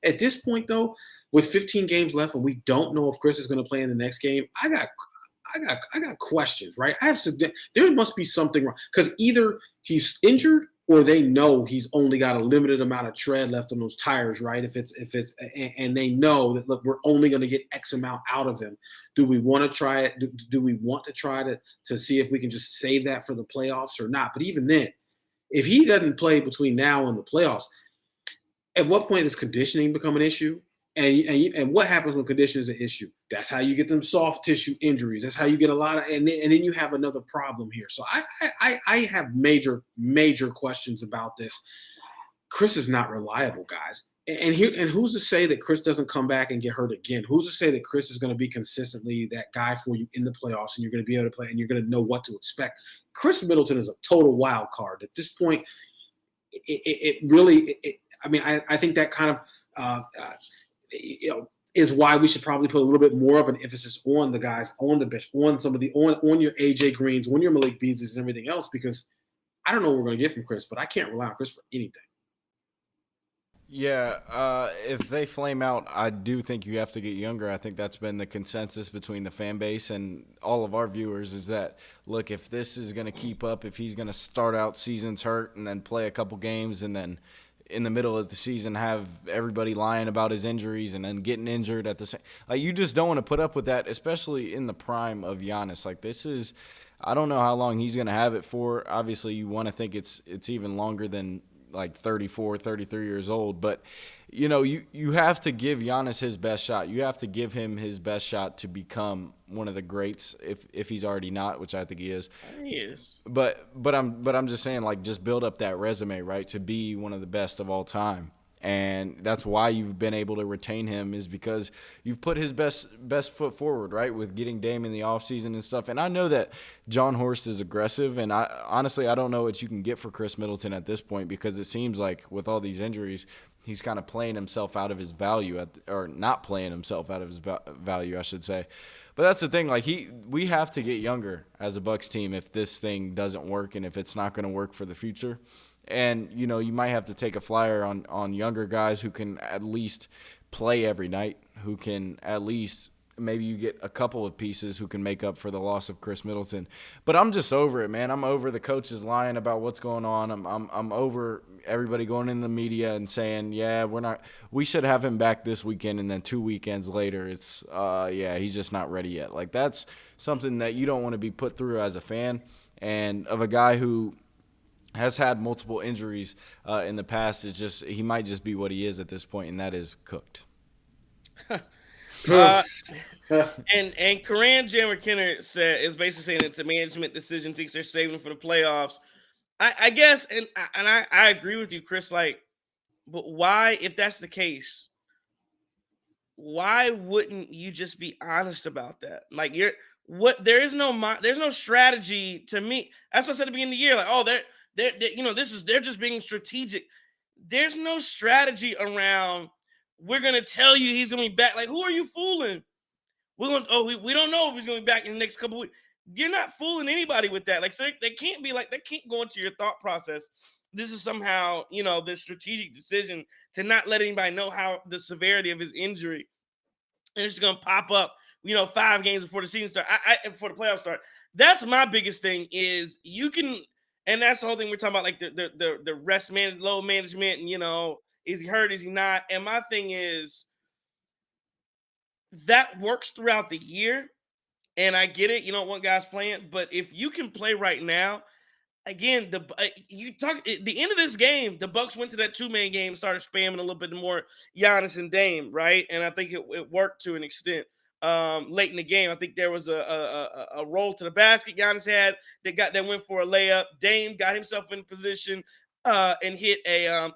At this point, though, with 15 games left and we don't know if Chris is going to play in the next game, I got questions, right? There must be something wrong because either he's injured or they know he's only got a limited amount of tread left on those tires, right? If it's and they know that, look, we're only going to get X amount out of him. Do we want to try it? Do we want to try to see if we can just save that for the playoffs or not? But even then, if he doesn't play between now and the playoffs, at what point does conditioning become an issue? And what happens when conditioning is an issue? That's how you get them soft tissue injuries. That's how you get a lot of, and then you have another problem here. So I have major questions about this. Chris is not reliable, guys. And who's to say that Chris doesn't come back and get hurt again? Who's to say that Chris is going to be consistently that guy for you in the playoffs and you're going to be able to play and you're going to know what to expect? Chris Middleton is a total wild card. At this point, it really, I mean, I think that kind of, is why we should probably put a little bit more of an emphasis on the guys on the bench, on some of the on your AJ Greens, on your Malik Beasleys and everything else, because I don't know what we're going to get from Chris, but I can't rely on Chris for anything. Yeah, if they flame out, I do think you have to get younger. I think that's been the consensus between the fan base and all of our viewers is that, look, if this is going to keep up, if he's going to start out seasons hurt and then play a couple games and then in the middle of the season have everybody lying about his injuries and then getting injured at the same – like, you just don't want to put up with that, especially in the prime of Giannis. Like, this is – I don't know how long he's going to have it for. Obviously, you want to think it's even longer than – like 34, 33 years old. But, you know, you have to give Giannis his best shot. You have to give him his best shot to become one of the greats if he's already not, which I think he is. He is. But I'm just saying, like, just build up that resume, right, to be one of the best of all time. And that's why you've been able to retain him is because you've put his best foot forward, right, with getting Dame in the offseason and stuff. And I know that John Horst is aggressive, and honestly, I don't know what you can get for Chris Middleton at this point because it seems like with all these injuries, he's kind of playing himself out of his value, or not playing himself out of his value, I should say. But that's the thing. Like we have to get younger as a Bucks team if this thing doesn't work and if it's not going to work for the future. And, you know, you might have to take a flyer on younger guys who can at least play every night, who can at least maybe you get a couple of pieces who can make up for the loss of Chris Middleton. But I'm just over it, man. I'm over the coaches lying about what's going on. I'm over everybody going in the media and saying, yeah, we should have him back this weekend, and then 2 weekends later it's he's just not ready yet. Like, that's something that you don't want to be put through as a fan and of a guy who has had multiple injuries in the past. It's just he might just be what he is at this point, and that is cooked. And Karan Jammer-Kenner is basically saying it's a management decision. Thinks they're saving for the playoffs. I guess, and I agree with you, Chris. Like, but why, if that's the case, why wouldn't you just be honest about that? Like, there's no strategy to me. That's what I said at the beginning of the year. Like, oh, they're just being strategic. There's no strategy around. We're gonna tell you he's gonna be back. Like, who are you fooling? We don't know if he's gonna be back in the next couple of weeks. You're not fooling anybody with that. Like, so they can't be like, they can't go into your thought process. This is somehow, the strategic decision to not let anybody know how the severity of his injury. And it's just gonna pop up, 5 games before the season start. Before the playoffs start. That's my biggest thing is you can. And that's the whole thing we're talking about, like the rest load management, and is he hurt? Is he not? And my thing is that works throughout the year, and I get it. You don't want guys playing, but if you can play right now, again, at the end of this game, the Bucks went to that 2-man game, started spamming a little bit more Giannis and Dame, right? And I think it worked to an extent. Late in the game, I think there was a roll to the basket Giannis had that went for a layup. Dame got himself in position and hit a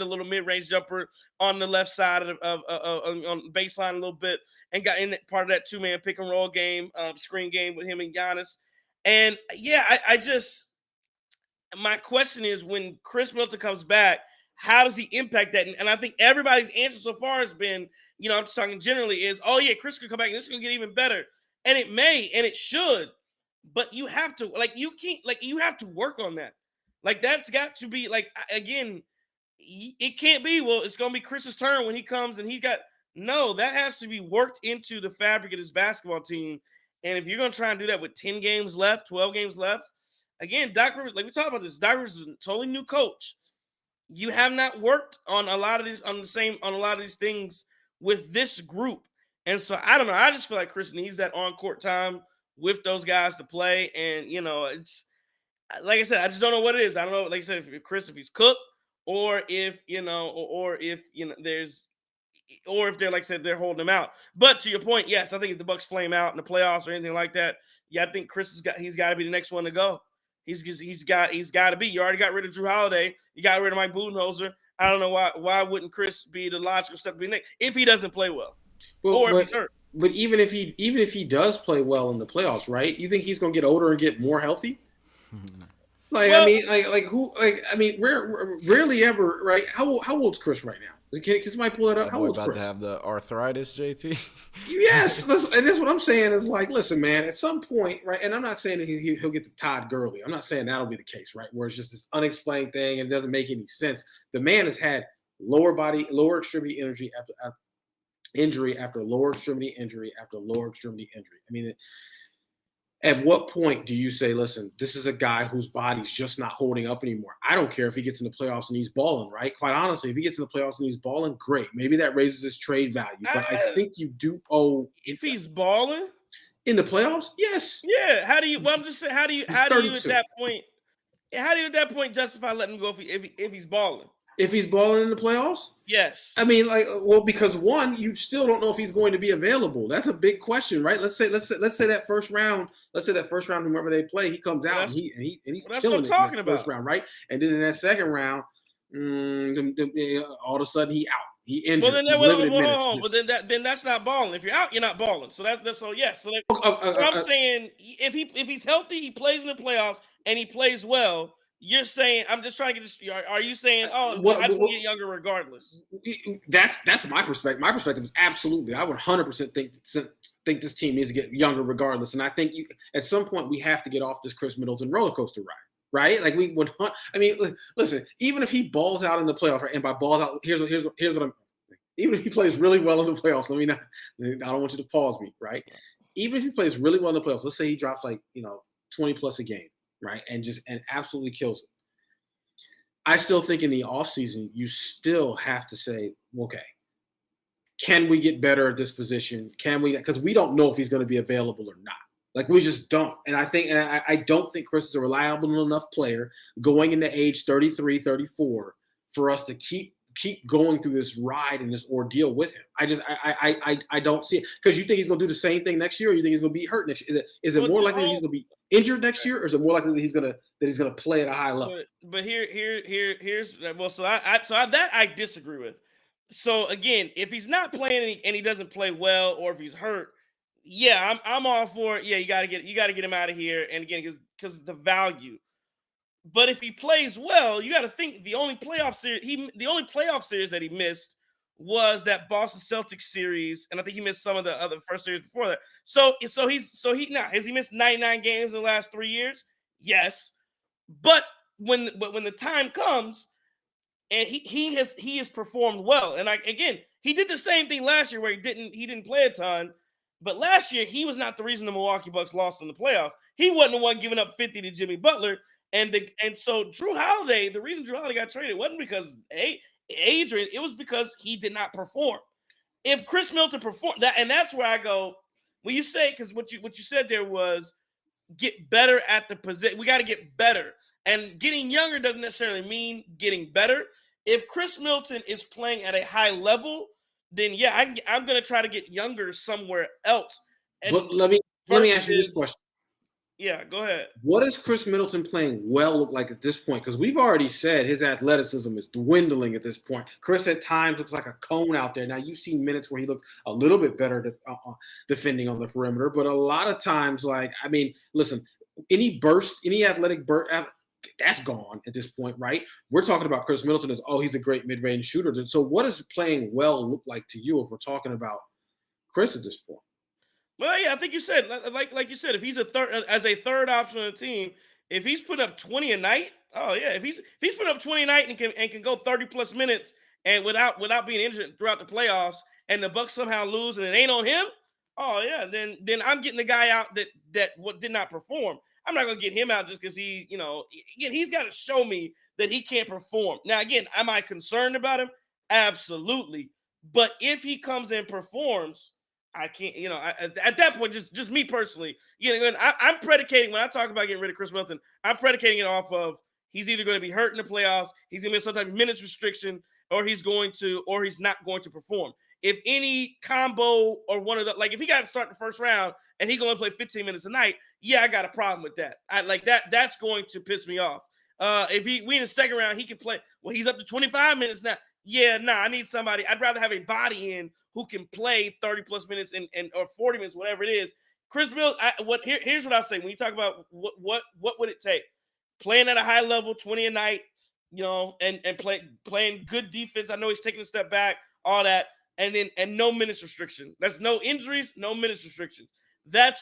little mid-range jumper on the left side on the baseline a little bit, and got in part of that 2-man pick and roll game, screen game with him and Giannis. And yeah, my question is, when Chris Middleton comes back, how does he impact that? And I think everybody's answer so far has been, I'm just talking generally, is, oh yeah, Chris could come back and this is gonna get even better. And it may, and it should, but you have to, you have to work on that. Like, that's got to be, again, It can't be. Well, it's going to be Chris's turn when he comes and no, that has to be worked into the fabric of this basketball team. And if you're going to try and do that with 10 games left, 12 games left, again, Doc Rivers, like we talked about this, Doc Rivers is a totally new coach. You have not worked on a lot of these things with this group. And so I don't know. I just feel like Chris needs that on-court time with those guys to play. And, it's like I said, I just don't know what it is. I don't know, like I said, if he's cooked, or if, or if they're, like I said, they're holding him out. But to your point, yes, I think if the Bucks flame out in the playoffs or anything like that, yeah, I think he's got to be the next one to go. He's got to be. You already got rid of Drew Holiday. You got rid of Mike Budenholzer. I don't know why wouldn't Chris be the logical step to be next if he doesn't play well, or if he's hurt. But even if he does play well in the playoffs, right? You think he's going to get older and get more healthy? Rarely ever, right? How old's Chris right now? Can somebody pull that up? How old's about Chris? To have the arthritis, JT? Yes, and that's what I'm saying is like, listen, man, at some point, right? And I'm not saying that he'll get the Todd Gurley. I'm not saying that'll be the case, right? Where it's just this unexplained thing and it doesn't make any sense. The man has had lower extremity injury after injury after lower extremity injury after lower extremity injury. I mean, at what point do you say, listen, this is a guy whose body's just not holding up anymore? I don't care if he gets in the playoffs and he's balling, right? Quite honestly, if he gets in the playoffs and he's balling, great. Maybe that raises his trade value. But I think you do owe. If he's balling in the playoffs, yes. Yeah. How do you? Well, I'm just saying. How do you at that point? How do you at that point justify letting him go if he's balling? If he's balling in the playoffs? Yes. I mean, because one, you still don't know if he's going to be available. That's a big question, right? Let's say that first round, whoever they play, he comes out and he's killing it in the first round, right? And then in that second round, all of a sudden he out. He injured. Well, then that's not balling. If you're out, you're not balling. So that's so yes. So, I'm saying if he's healthy, he plays in the playoffs and he plays well. You're saying, I'm just trying to get this. Are you saying, I just want to get younger regardless? That's my perspective. My perspective is absolutely. I would 100% think this team needs to get younger regardless. And I think at some point we have to get off this Chris Middleton roller coaster ride, right? Like we would. I mean, listen. Even if he balls out in the playoffs, right? And by balls out, here's what I'm. Even if he plays really well in the playoffs, I don't want you to pause me, right? Even if he plays really well in the playoffs, let's say he drops 20 plus a game. Right, and absolutely kills it. I still think in the offseason, you still have to say, okay, can we get better at this position? Can we? Because we don't know if he's going to be available or not. Like we just don't. And I don't think Chris is a reliable enough player going into age 33, 34 for us to keep going through this ride and this ordeal with him. I don't see it. Because you think he's going to do the same thing next year, or you think he's going to be hurt next year? Is it more likely that he's going to be injured next year, or is it more likely that he's going to play at a high level? But here's that I disagree with. So again, if he's not playing and he doesn't play well, or if he's hurt, yeah, I'm all for it. Yeah, you got to get him out of here. And again, because the value. But if he plays well, you got to think the only playoff series that he missed was that Boston Celtics series, and I think he missed some of the other first series before that. So has he missed 99 games in the last 3 years? Yes, but when the time comes, and he has performed well, and he did the same thing last year where he didn't play a ton, but last year he was not the reason the Milwaukee Bucks lost in the playoffs. He wasn't the one giving up 50 to Jimmy Butler. And so Drew Holiday, the reason Drew Holiday got traded wasn't because age, it was because he did not perform. If Chris Middleton performed that, and that's where I go when you say, because what you said there was get better at the position. We got to get better, and getting younger doesn't necessarily mean getting better. If Chris Middleton is playing at a high level, then yeah, I'm going to try to get younger somewhere else. But let me ask you this question. Yeah, go ahead. What does Chris Middleton playing well look like at this point? Because we've already said his athleticism is dwindling at this point. Chris at times looks like a cone out there. Now, you've seen minutes where he looked a little bit better defending on the perimeter, but a lot of times, listen, any athletic burst, that's gone at this point, right? We're talking about Chris Middleton as, he's a great mid-range shooter. So what does playing well look like to you if we're talking about Chris at this point? Well, yeah, I think you said, like you said, if he's a third option on the team, if he's putting up 20 a night, Oh yeah, if he's put up 20 a night and can go 30 plus minutes and without being injured throughout the playoffs, and the Bucks somehow lose and it ain't on him, oh yeah, then I'm getting the guy out that what did not perform. I'm not gonna get him out just because again, he's got to show me that he can't perform. Now again, am I concerned about him? Absolutely. But if he comes and performs, I can't, at that point, just me personally, I'm predicating when I talk about getting rid of Chris Middleton, I'm predicating it off of he's either going to be hurt in the playoffs, he's going to be some type of minutes restriction, or he's not going to perform. If any combo or one of the, like if he got to start the first round and he going to play 15 minutes a night, yeah, I got a problem with that. I like that. That's going to piss me off. If we in the second round, he can play. Well, he's up to 25 minutes now. Yeah, I need somebody. I'd rather have a body in who can play 30 plus minutes and or 40 minutes, whatever it is. Chris Middleton, here's what I say when you talk about what would it take? Playing at a high level, 20 a night, and playing good defense. I know he's taking a step back, all that, and no minutes restriction. That's no injuries, no minutes restrictions. That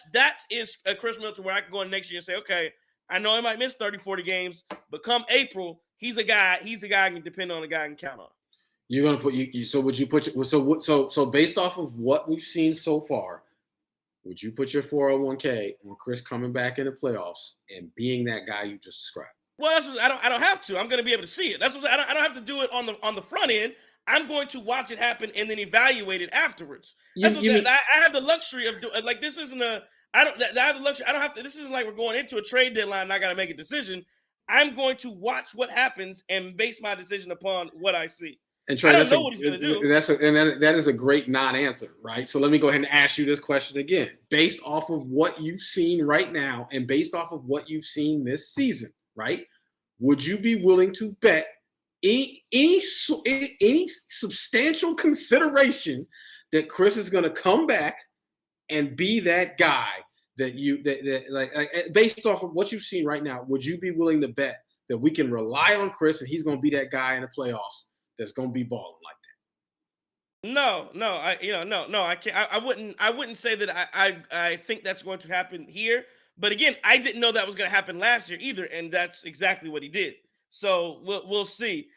is a Chris Middleton where I can go in next year and say, okay, I know I might miss 30, 40 games, but come April, he's a guy I can depend on, a guy I can count on. You're gonna put you. So would you put so based off of what we've seen so far, would you put your 401k on Chris coming back in the playoffs and being that guy you just described? Well, that's what, I don't have to. I'm going to be able to see it. That's what I don't have to do it on the front end. I'm going to watch it happen and then evaluate it afterwards. I have the luxury of doing like this. Isn't a I have the luxury. I don't have to. This isn't like we're going into a trade deadline and I got to make a decision. I'm going to watch what happens and base my decision upon what I see. And Trey, I don't know what he's going to do. That is a great non-answer, right? So let me go ahead and ask you this question again. Based off of what you've seen right now and based off of what you've seen this season, right? Would you be willing to bet any substantial consideration that Chris is going to come back and be that guy that based off of what you've seen right now? Would you be willing to bet that we can rely on Chris and he's going to be that guy in the playoffs that's going to be balling like that? No, I can't. I wouldn't say that I think that's going to happen here. But again, I didn't know that was going to happen last year either, and that's exactly what he did. So we'll see.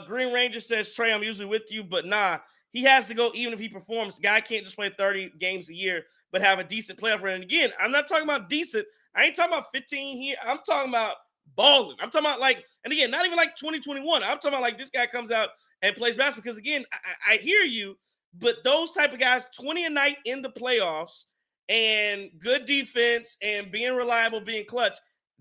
Green Ranger says, Trey, I'm usually with you, but nah, he has to go even if he performs. Guy can't just play 30 games a year, but have a decent playoff run. And again, I'm not talking about decent. I ain't talking about 15 here. I'm talking about balling. I'm talking about and again, not even like 2021. I'm talking about like this guy comes out and plays basketball because again, I hear you, but those type of guys, 20 a night in the playoffs and good defense and being reliable, being clutch,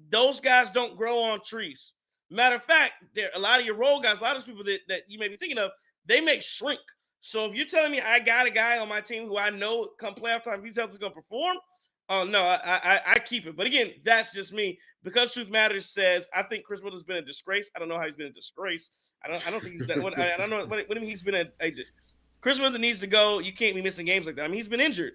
those guys don't grow on trees. Matter of fact, there a lot of your role guys, a lot of people that you may be thinking of, they may shrink. So if you're telling me I got a guy on my team who I know come playoff time, he's healthy, going to perform, oh no, I keep it. But again, that's just me. Because Truth Matters says I think Chris Middleton's been a disgrace. I don't know how he's been a disgrace. I don't think he's that. I don't know what do you mean he's been a Chris Middleton needs to go. You can't be missing games like that. I mean, he's been injured.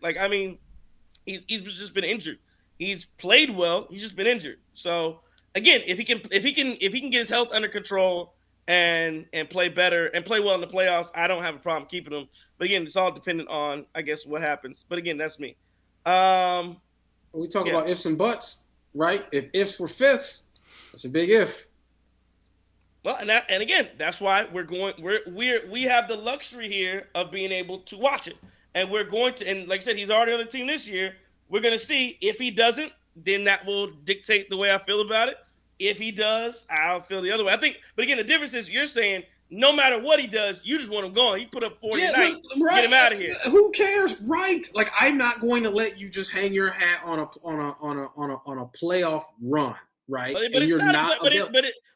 He's just been injured. He's played well. He's just been injured. So again, if he can get his health under control and play better and play well in the playoffs, I don't have a problem keeping him. But again, it's all dependent on, I guess, what happens. But again, that's me. We talk about ifs and buts, right? If ifs were fifths, that's a big if. Well, and again, that's why we have the luxury here of being able to watch it, and we're going to. And like I said, he's already on the team this year. We're going to see if he doesn't, then that will dictate the way I feel about it. If he does, I'll feel the other way. I think, but again, the difference is you're saying no matter what he does, you just want him going. He put up 40 a night. Right. Get him out of here. Who cares? Right. Like, I'm not going to let you just hang your hat on a playoff run, right? But it's not.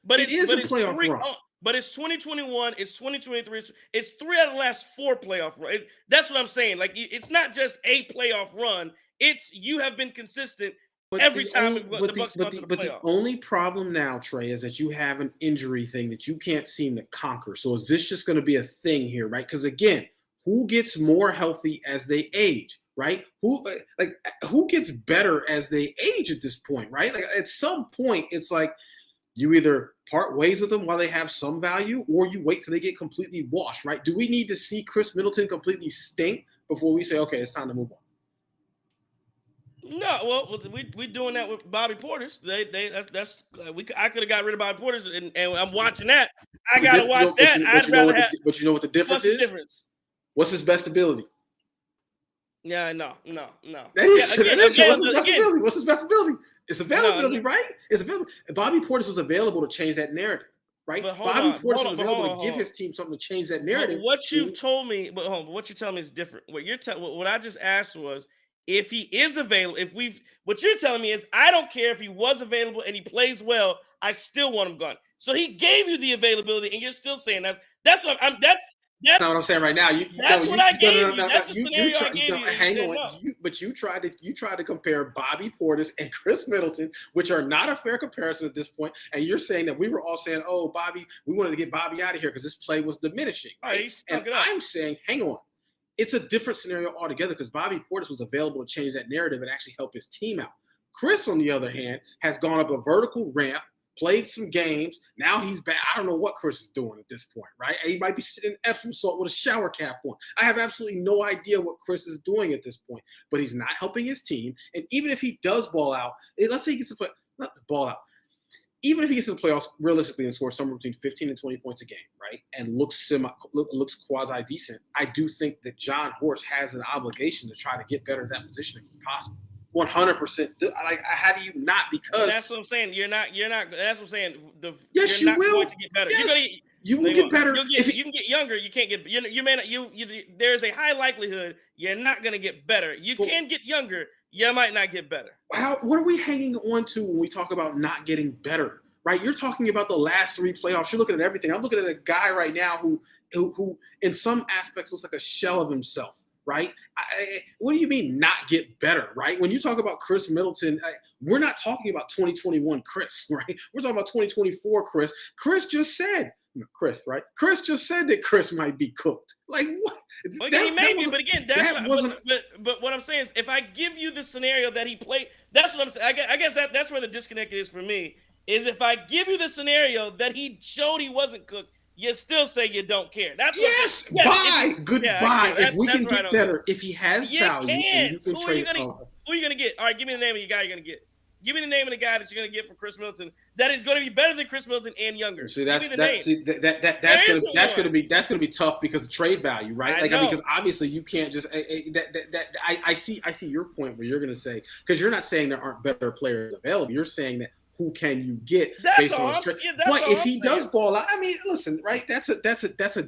But it is a playoff run. But it's 2021. It's 2023. It's 3 out of the last 4 playoff runs. That's what I'm saying. Like, it's not just a playoff run. It's you have been consistent. But every time the Bucks come to the playoffs. But the only problem now, Trey, is that you have an injury thing that you can't seem to conquer. So is this just going to be a thing here, right? Because again, who gets more healthy as they age, right? Who gets better as they age at this point, right? Like at some point, it's like you either part ways with them while they have some value, or you wait till they get completely washed, right? Do we need to see Chris Middleton completely stink before we say, okay, it's time to move on? No, well, we doing that with Bobby Portis. I could have got rid of Bobby Portis, and I'm watching that. I The gotta diff- you watch know, that. I'd rather have. but you know what the difference What's the is? difference? What's his best ability? Yeah, no. That is Yeah, true. That is true. What's his best again. ability? What's his best ability? It's availability, No. right? It's available. Bobby Portis was available to change that narrative, right? But hold Bobby on, Portis hold was on, but available hold to give on. his team something to change that But narrative. what you've told me, what you're telling me is different. What I just asked was if he is available. What you're telling me is I don't care if he was available and he plays well. I still want him gone. So he gave you the availability, and you're still saying that's what I'm. That's not what I'm saying right now. That's what I gave you. That's the scenario I gave you. Hang on. But you tried to compare Bobby Portis and Chris Middleton, which are not a fair comparison at this point. And you're saying that we were all saying, "Oh, Bobby, we wanted to get Bobby out of here because this play was diminishing." Right? And I'm saying, hang on. It's a different scenario altogether because Bobby Portis was available to change that narrative and actually help his team out. Chris, on the other hand, has gone up a vertical ramp, played some games. Now he's back. I don't know what Chris is doing at this point, right? He might be sitting in Epsom salt with a shower cap on. I have absolutely no idea what Chris is doing at this point, but he's not helping his team. And even if he does ball out, let's say he gets to play, not the ball out, even if he gets to the playoffs realistically and scores somewhere between 15 and 20 points a game, right, and looks quasi decent, I do think that John Horst has an obligation to try to get better at that position if it's possible. 100%. Like, how do you not? Because that's what I'm saying. You're not. That's what I'm saying. Yes, you're you not will. going to get better. Yes, you will get better. You can get younger. You can't get. You may not. There's a high likelihood you're not going to get better. You can get younger. You might not get better. What are we hanging on to when we talk about not getting better? Right? You're talking about the last 3 playoffs. You're looking at everything. I'm looking at a guy right now who in some aspects looks like a shell of himself. Right? What do you mean not get better? Right? When you talk about Chris Middleton, we're not talking about 2021 Chris, right? We're talking about 2024 Chris. Chris just said that Chris might be cooked. Like what? But again, but what I'm saying is, if I give you the scenario that he played, that's what I'm saying. I guess that's where the disconnect is for me. Is if I give you the scenario that he showed he wasn't cooked, you still say you don't care. That's goodbye. If we can get better, if he has value, and you can trade. Who are you gonna get? All right, give me the name of the guy you're gonna get. Give me the name of the guy that you're gonna get from Chris Middleton that is going to be better than Chris Middleton and younger. See, that's gonna be tough because of trade value, right? Because obviously you can't just. I see your point where you're gonna say, because you're not saying there aren't better players available. You're saying that. Who can you get based on his trade? But if he does ball out, I mean, listen, right? That's a different. I think that's a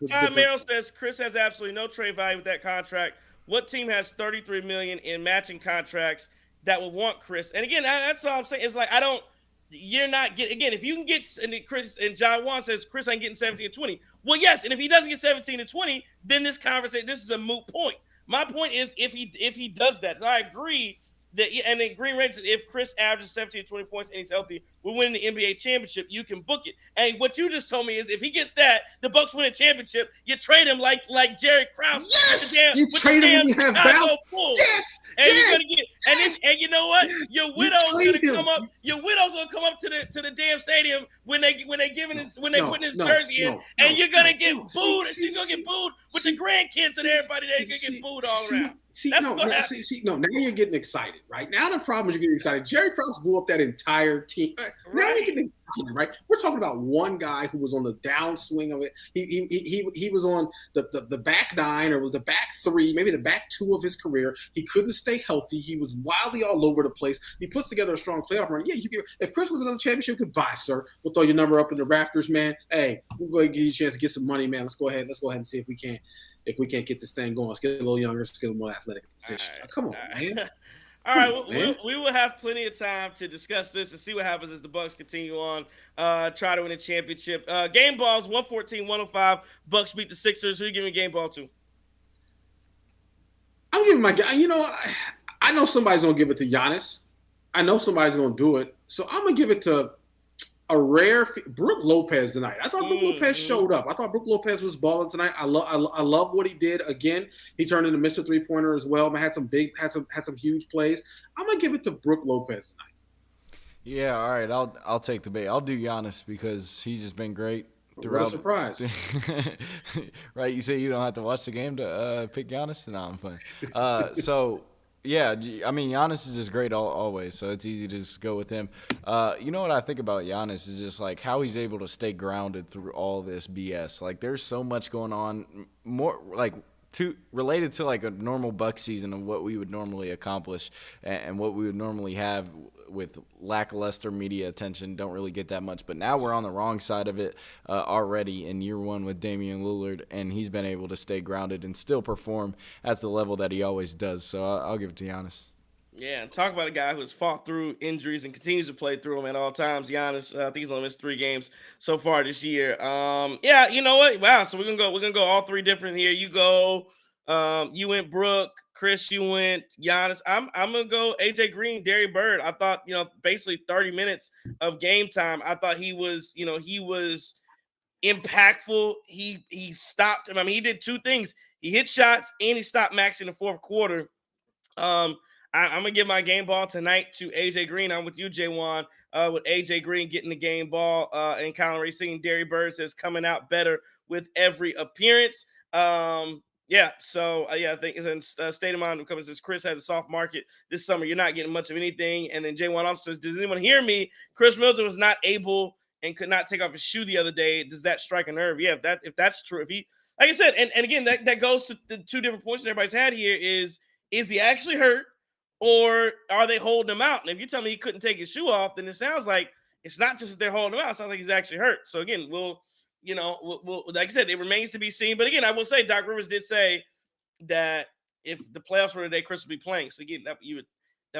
different. Merrill says Chris has absolutely no trade value with that contract. What team has $33 million in matching contracts that would want Chris? And again, that's all I'm saying. It's like you're not getting. Again, if you can get, and Chris and John Wan says Chris ain't getting 17 and 20. Well, yes, and if he doesn't get 17 and 20, then this is a moot point. My point is, if he does that, I agree that, and in Green Ranger, if Chris averages 17 to 20 points and he's healthy, we're winning the NBA championship. You can book it. And what you just told me is, if he gets that, the Bucks win a championship. You trade him like Jerry Krause. Yes, you trade him when you have value. Yes, and you're gonna get, and you know what? Your widow's gonna come up. Your widow's gonna come up to the damn stadium when they putting his jersey in, and you're gonna get booed. And she's gonna get booed with the grandkids and everybody. They're gonna get booed all around. Now you're getting excited, right? Now the problem is you're getting excited. Jerry Krause blew up that entire team. Now you're getting excited, right? We're talking about one guy who was on the downswing of it. He was on the back 9 or the back 3, maybe the back 2 of his career. He couldn't stay healthy. He was wildly all over the place. He puts together a strong playoff run. Yeah, if Chris was another championship, goodbye, sir. We'll throw your number up in the rafters, man. Hey, we'll go ahead and give you a chance to get some money, man. Let's go ahead and see if we can't get this thing going. Let's get a little younger, let's get a more athletic position. Right. Come on, man. All right, we will have plenty of time to discuss this and see what happens as the Bucks continue on, try to win a championship. Game balls 114-105. Bucks beat the Sixers. Who you giving game ball to? I'm giving my guy. I know somebody's gonna give it to Giannis. I know somebody's gonna do it. So I'm gonna give it to a rare Brook Lopez tonight. I thought Brook Lopez showed up. I thought Brook Lopez was balling tonight. I love what he did. Again, he turned into Mr. 3-pointer as well. Man, had some huge plays. I'm gonna give it to Brook Lopez tonight. Yeah, all right. I'll take the bait. I'll do Giannis because he's just been great What a surprise. Right? You say you don't have to watch the game to pick Giannis? No, I'm fine. So, yeah, I mean, Giannis is just great always, so it's easy to just go with him. You know what I think about Giannis is just like how he's able to stay grounded through all this BS. Like, there's so much going on, more like related to like a normal Bucks season of what we would normally accomplish and what we would normally have with lackluster media attention. Don't really get that much, but now we're on the wrong side of it already in year one with Damian Lillard, and he's been able to stay grounded and still perform at the level that he always does. So I'll give it to Giannis. Yeah, and talk about a guy who's fought through injuries and continues to play through them at all times. Giannis, I think he's only missed 3 games so far this year. Yeah, you know what? Wow. So we're gonna go all 3 different here. You go, you went Brooke, Chris, you went Giannis. I'm gonna go AJ Green, Derry Bird. I thought, basically 30 minutes of game time. I thought he was impactful. He stopped him. I mean, he did 2 things. He hit shots and he stopped Max in the fourth quarter. I'm gonna give my game ball tonight to AJ Green. I'm with you, Jaywan, with AJ Green getting the game ball and Colin Racine. Derry Bird says coming out better with every appearance. Yeah, so I think it's in state of mind because says Chris has a soft market this summer. You're not getting much of anything. And then Jaywan also says, does anyone hear me? Chris Middleton was not able and could not take off his shoe the other day. Does that strike a nerve? Yeah, if that's true, if he, like I said, and again that goes to the 2 different points that everybody's had here is he actually hurt? Or are they holding him out? And if you tell me he couldn't take his shoe off, then it sounds like it's not just that they're holding him out. It sounds like he's actually hurt. So again, we'll like I said, it remains to be seen. But again, I will say Doc Rivers did say that if the playoffs were today, Chris would be playing. So again, that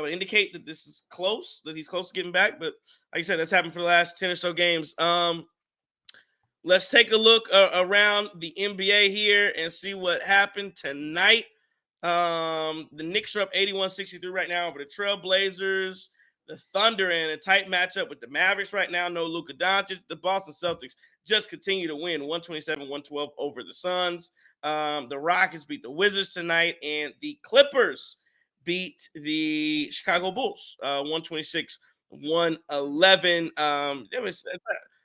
would indicate that this is close, that he's close to getting back. But like I said, that's happened for the last 10 or so games. Let's take a look around the NBA here and see what happened tonight. The Knicks are up 81-63 right now over the Trailblazers. The Thunder in a tight matchup with the Mavericks right now. No Luka Doncic. The Boston Celtics just continue to win 127-112 over the Suns. The Rockets beat the Wizards tonight, and the Clippers beat the Chicago Bulls 126-111. It was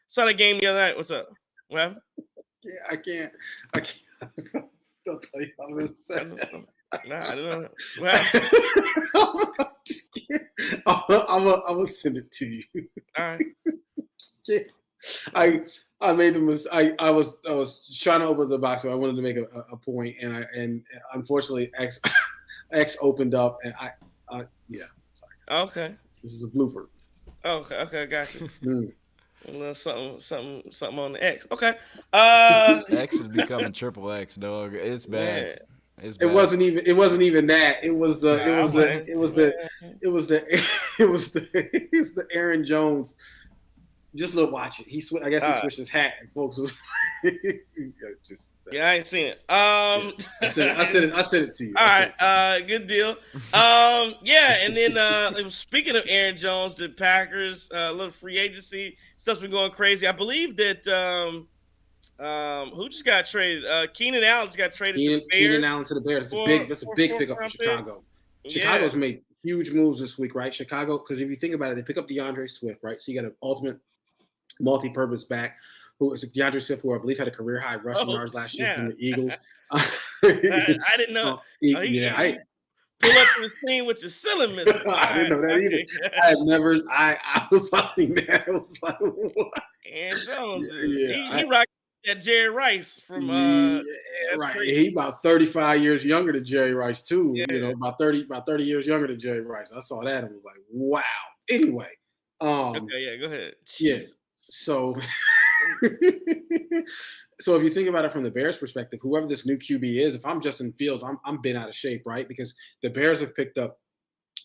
saw the game the other night. What's up? What happened? I can't. Don't tell you how this. Nah, I don't know. Well, I'm gonna send it to you. All I right. made the mistake. I was trying to open the box, so I wanted to make a point, and unfortunately X opened up, and yeah. Sorry. Okay. This is a blooper. Okay, gotcha. A little something on the X. Okay. X is becoming triple X, dog. It's bad. Yeah. It wasn't even that. It was the Aaron Jones. Just look, watch it. I guess he switched his hat, and folks was yeah, I ain't seen it. I sent it to you. All right, good deal. Yeah, and then speaking of Aaron Jones, the Packers, a little free agency stuff's been going crazy. I believe that who just got traded? Keenan Allen just got traded to the Bears. Keenan Allen to the Bears. That's a big pickup for Chicago. Chicago's made huge moves this week, right? Chicago, because if you think about it, they pick up DeAndre Swift, right? So you got an ultimate multi-purpose back who is DeAndre Swift, who I believe had a career high rushing yards last year from the Eagles. I didn't know. Pull up to the scene with your ceiling missing. I didn't know that either. I had never. I was like that. I was like, what? Aaron Jones. He rocked that Jerry Rice from right. crazy. He about 35 years younger than Jerry Rice too. Yeah. About 30 years younger than Jerry Rice. I saw that and was like, wow. Anyway. Okay, yeah, go ahead. Yeah. So so if you think about it from the Bears perspective, whoever this new QB is, if I'm Justin Fields, I'm bent out of shape, right? Because the Bears have picked up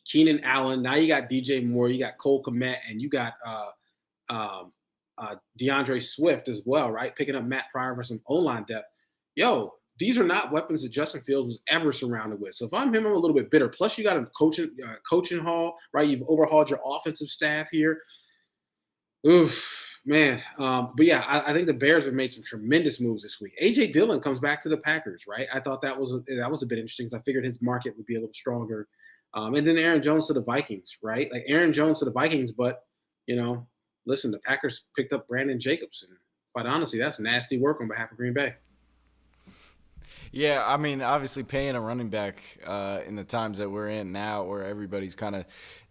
Keenan Allen. Now you got DJ Moore, you got Cole Kmet, and you got DeAndre Swift as well, right? Picking up Matt Pryor for some O-line depth. Yo, these are not weapons that Justin Fields was ever surrounded with. So if I'm him, I'm a little bit bitter. Plus, you got a coaching haul, right? You've overhauled your offensive staff here. Oof. Man, but yeah, I think the Bears have made some tremendous moves this week. A.J. Dillon comes back to the Packers, right? I thought that was a bit interesting because I figured his market would be a little stronger. And then Aaron Jones to the Vikings, right? Like Aaron Jones to the Vikings, but, listen, the Packers picked up Brandon Jacobson. quite honestly, that's nasty work on behalf of Green Bay. Yeah, I mean, obviously paying a running back in the times that we're in now, where everybody's kind of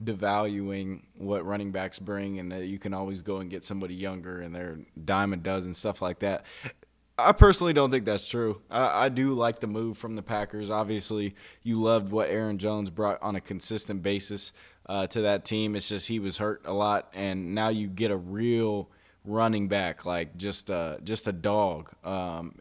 devaluing what running backs bring, and that you can always go and get somebody younger, and they're dime a dozen, stuff like that. I personally don't think that's true. I do like the move from the Packers. Obviously, you loved what Aaron Jones brought on a consistent basis to that team. It's just he was hurt a lot, and now you get a real running back, like just a dog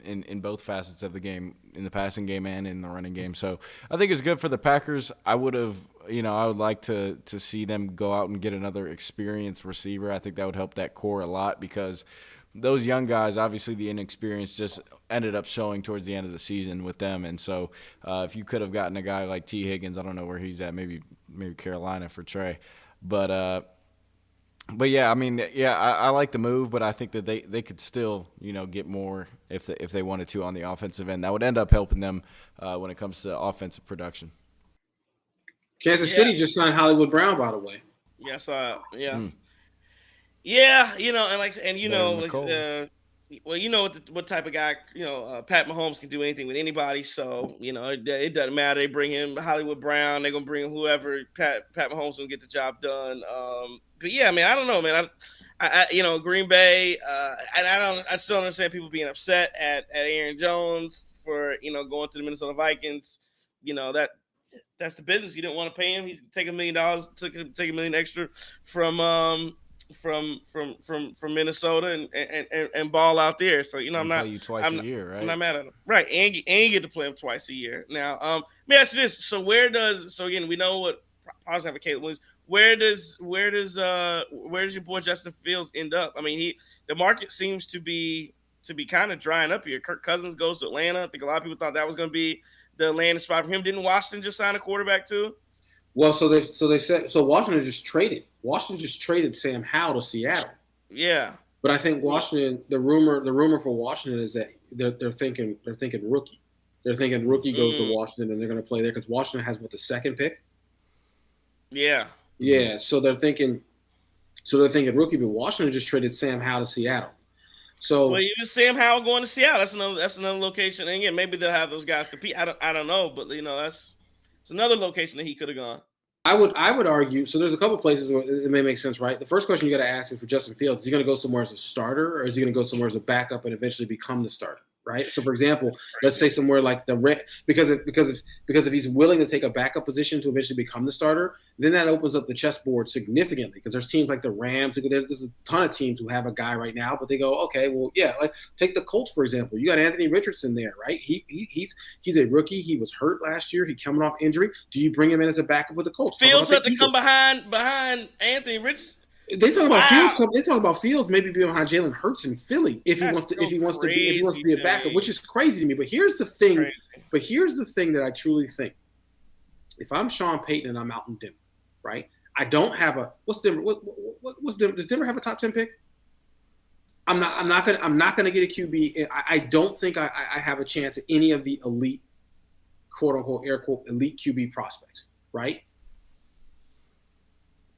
in both facets of the game, in the passing game and in the running game. So I think it's good for the Packers. I would like to see them go out and get another experienced receiver. I think that would help that core a lot, because those young guys, obviously the inexperience just ended up showing towards the end of the season with them. And so if you could have gotten a guy like T. Higgins, I don't know where he's at, maybe Carolina for Trey. But yeah, I mean, yeah, I like the move, but I think that they could still, get more if they wanted to on the offensive end. That would end up helping them when it comes to offensive production. Kansas City just signed Hollywood Brown, by the way. Yes, yeah. Yeah, what type of guy, Pat Mahomes can do anything with anybody. So, it doesn't matter. They bring in Hollywood Brown. They're going to bring in whoever. Pat Mahomes will get the job done. But yeah, man, I don't know, man. Green Bay, and I still don't understand people being upset at Aaron Jones for, going to the Minnesota Vikings. That's the business. You didn't want to pay him. He take $1 million, take $1 million extra from Minnesota and ball out there. So I'm not. Play you twice a year, right? I'm not mad at him. Right, and you get to play him twice a year. Now, let me ask you this: so again, we know what positive have a Caleb Williams. Where does your boy Justin Fields end up? I mean, the market seems to be kind of drying up here. Kirk Cousins goes to Atlanta. I think a lot of people thought that was going to be the landing spot for him. Didn't Washington just sign a quarterback too? Well, so they said Washington just traded. Washington just traded Sam Howell to Seattle. Yeah. But I think Washington, the rumor for Washington is that they're thinking rookie. They're thinking rookie goes to Washington and they're going to play there because Washington has the second pick. Yeah. Yeah. So they're thinking rookie, but Washington just traded Sam Howell to Seattle. So even Sam Howell going to Seattle, that's another location. And again, maybe they'll have those guys compete. I don't know, but it's another location that he could have gone. I would argue. So there's a couple places where it may make sense, right? The first question you got to ask is for Justin Fields: is he going to go somewhere as a starter, or is he going to go somewhere as a backup and eventually become the starter? Right. So, for example, let's say somewhere like because if he's willing to take a backup position to eventually become the starter, then that opens up the chessboard significantly. Because there's teams like the Rams. There's a ton of teams who have a guy right now, but they go, okay, well, yeah. Like take the Colts for example. You got Anthony Richardson there, right? He's a rookie. He was hurt last year. He coming off injury. Do you bring him in as a backup with the Colts? Fields have to come behind Anthony Richardson. They talk about Fields. They talk about Fields maybe being behind Jalen Hurts in Philly if he wants to be a backup, which is crazy to me. But here's the thing. That I truly think. If I'm Sean Payton and I'm out in Denver, right? I don't have a what's Denver? What's Denver? Does Denver have a top 10 pick? I'm not gonna get a QB. I don't think I have a chance at any of the elite, quote unquote, air quote, elite QB prospects, right?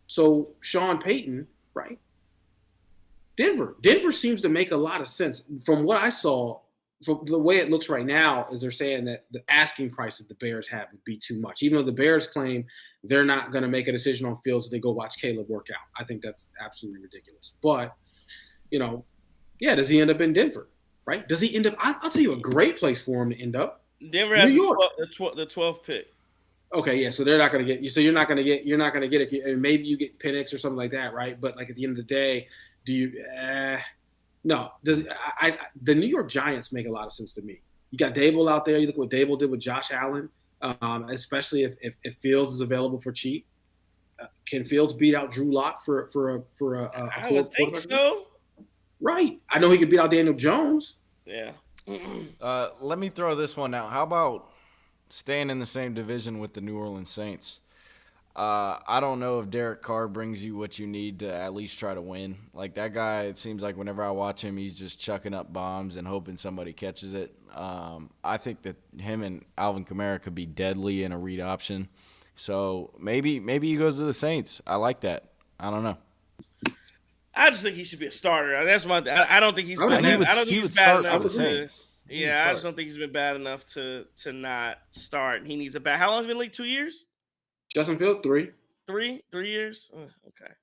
So Sean Payton, right? Denver seems to make a lot of sense from what I saw. From the way it looks right now, is they're saying that the asking price that the Bears have would be too much. Even though the Bears claim they're not going to make a decision on Fields, they go watch Caleb work out. I think that's absolutely ridiculous. But does he end up in Denver? Right? Does he end up? I'll tell you a great place for him to end up. Denver has the 12th pick. Okay, yeah, so they're not going to get you. So you're not going to get it. And maybe you get Penix or something like that, right? But like at the end of the day, do you? No. The New York Giants make a lot of sense to me. You got Dable out there. You look what Dable did with Josh Allen, especially if Fields is available for cheap. Can Fields beat out Drew Lock for a I would think so. Right. I know he could beat out Daniel Jones. Yeah. Let me throw this one out. How about staying in the same division with the New Orleans Saints? I don't know if Derek Carr brings you what you need to at least try to win. Like that guy, it seems like whenever I watch him, he's just chucking up bombs and hoping somebody catches it. I think that him and Alvin Kamara could be deadly in a read option. So maybe he goes to the Saints. I like that. I don't know. I just think he should be a starter. That's my. I don't think he's I would been. agree. I don't think He he's would bad start for enough the to. Saints. Yeah, I just don't think he's been bad enough to not start. He needs a back. How long has he been in the league? 2 years? Justin Fields 3. 3 years? Okay.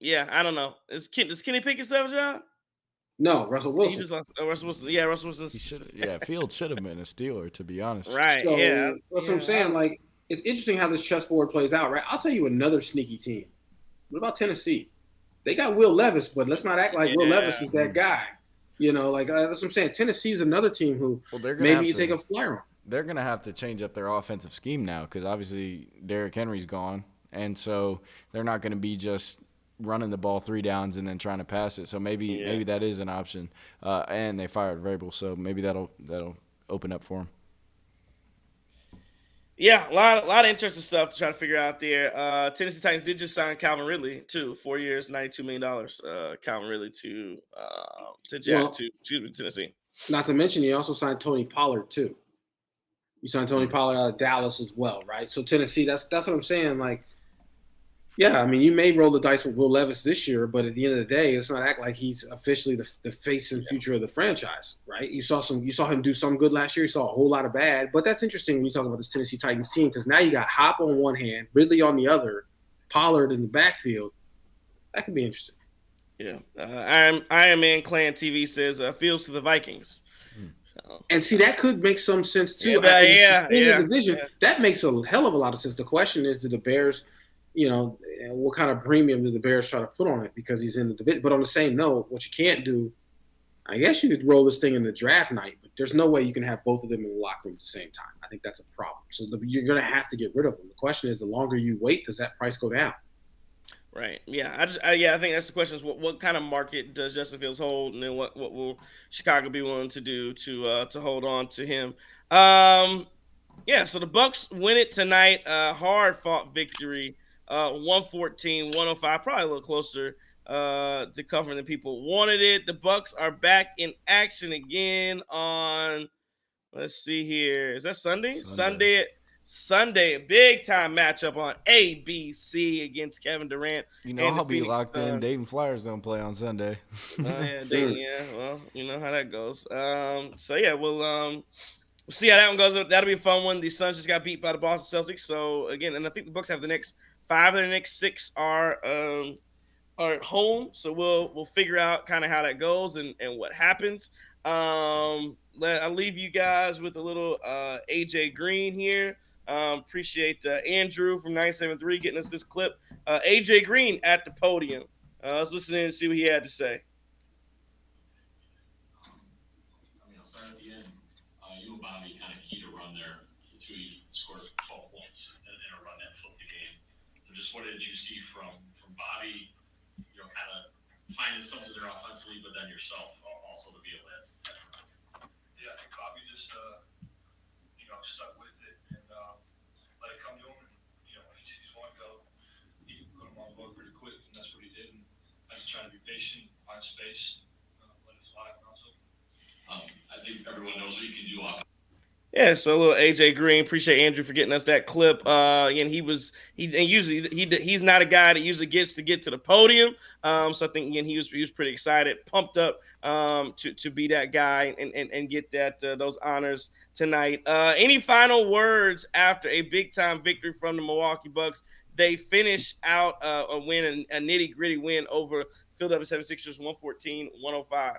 Yeah, I don't know. Does Kenny Pickett still have a job? No, Russell He Wilson. just lost Russell Wilson. Yeah, Russell Wilson. He should. Yeah, Fields should have been a Steeler, to be honest. Right. So Yeah. that's what I'm saying. Like, it's interesting how this chessboard plays out, right? I'll tell you another sneaky team. What about Tennessee? They got Will Levis, but let's not act like Will Levis is that guy. You know, like that's what I'm saying. Tennessee is another team who maybe you take a flyer on. They're going to have to change up their offensive scheme now because obviously Derrick Henry's gone. And so they're not going to be just running the ball 3 downs and then trying to pass it. So maybe that is an option. And they fired Vrabel, so maybe that'll open up for them. Yeah, a lot of interesting stuff to try to figure out there. Tennessee Titans did just sign Calvin Ridley too, 4 years, $92 million. Calvin Ridley to Tennessee. Not to mention, you also signed Tony Pollard too. You signed Tony Pollard out of Dallas as well, right? So Tennessee, that's what I'm saying. Like, yeah, I mean, you may roll the dice with Will Levis this year, but at the end of the day, let's not act like he's officially the face and future of the franchise, right? You saw him do some good last year. You saw a whole lot of bad, but that's interesting when you talk about this Tennessee Titans team because now you got Hop on one hand, Ridley on the other, Pollard in the backfield. That could be interesting. Yeah, Iron Man Clan TV says Fields to the Vikings. So. And see, that could make some sense too. Yeah, the division, that makes a hell of a lot of sense. The question is, do the Bears? You know, what kind of premium do the Bears try to put on it because he's in the division? But on the same note, what you can't do, I guess you could roll this thing in the draft night, but there's no way you can have both of them in the locker room at the same time. I think that's a problem. So you're going to have to get rid of them. The question is, the longer you wait, does that price go down? Right. Yeah. I think that's the question is what kind of market does Justin Fields hold, and then what will Chicago be willing to do to hold on to him? Yeah. So the Bucks win it tonight. Hard fought victory. 114-105, probably a little closer to covering than people wanted it. The Bucks are back in action again on, let's see here. Is that Sunday? Sunday, a big time matchup on ABC against Kevin Durant. You know, I'll be locked in. Dayton Flyers don't play on Sunday. Dayton, yeah. Well, you know how that goes. So yeah, we'll see how that one goes. That'll be a fun one. The Suns just got beat by the Boston Celtics. So again, and I think the Bucks have the next 5 of their next 6 are at home. So we'll figure out kind of how that goes and what happens. I'll leave you guys with a little AJ Green here. Appreciate Andrew from 973 getting us this clip. AJ Green at the podium. Let's listen in and see what he had to say. I'll start at the end. You and Bobby kind of key to run there. The two of you scored 12 points in a run that flipped the game. So just what did you see from Bobby, kind of finding something there offensively, but then yourself also to be able to add some. Yeah, I think Bobby just, stuck with it and let it come to him. And, when he sees one go, he put him on the board pretty quick, and that's what he did. And I just try to be patient, find space, let it fly, and also. I think everyone knows what you can do off. Yeah, so a little AJ Green. Appreciate Andrew for getting us that clip. Again, he's not a guy that usually gets to get to the podium. So I think again he was pretty excited, pumped up to be that guy and get those honors tonight. Any final words after a big time victory from the Milwaukee Bucks? They finish out a win, a nitty gritty win over Philadelphia 76ers, 114-105.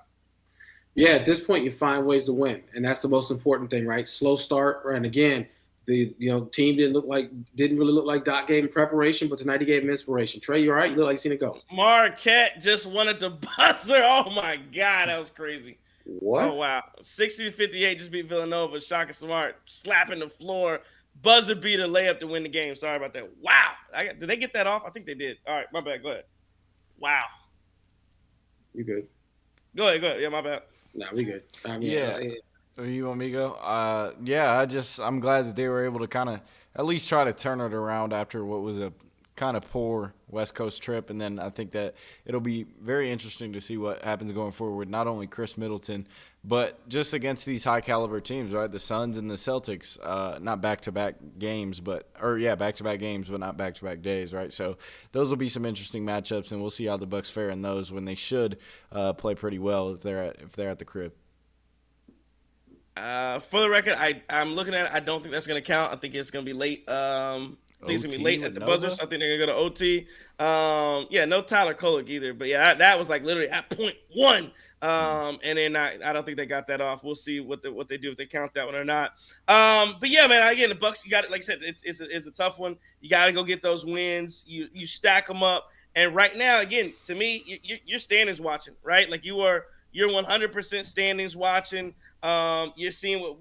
Yeah, at this point, you find ways to win, and that's the most important thing, right? Slow start, and again, the team didn't really look like Doc gave him preparation, but tonight he gave him inspiration. Trey, you all right? You look like you seen it go. Marquette just wanted the buzzer. Oh my God, that was crazy. What? Oh wow, 60-58 just beat Villanova. Shaka Smart slapping the floor, buzzer beater layup to win the game. Sorry about that. Wow, did they get that off? I think they did. All right, my bad. Go ahead. Wow. You good? Go ahead. Yeah, my bad. Nah, we good. You want me to go? I'm glad that they were able to kind of at least try to turn it around after what was a kind of poor West Coast trip, and then I think that it'll be very interesting to see what happens going forward, not only Chris Middleton, but just against these high-caliber teams, right? The Suns and the Celtics, not back-to-back games, back-to-back games, but not back-to-back days, right? So those will be some interesting matchups, and we'll see how the Bucks fare in those when they should play pretty well if they're at the crib. For the record, I'm looking at it. I don't think that's going to count. I think it's going to be late. I think it's going to be late at the buzzer, so I think they're going to go to OT. No Tyler Kolek either. But, yeah, that was like literally at point one. And then I don't think they got that off. We'll see what they do, if they count that one or not. But, yeah, man, again, the Bucks, you got it. Like I said, it's a tough one. You got to go get those wins. You stack them up. And right now, again, to me, you're standings watching, right? Like you're 100% standings watching. You're seeing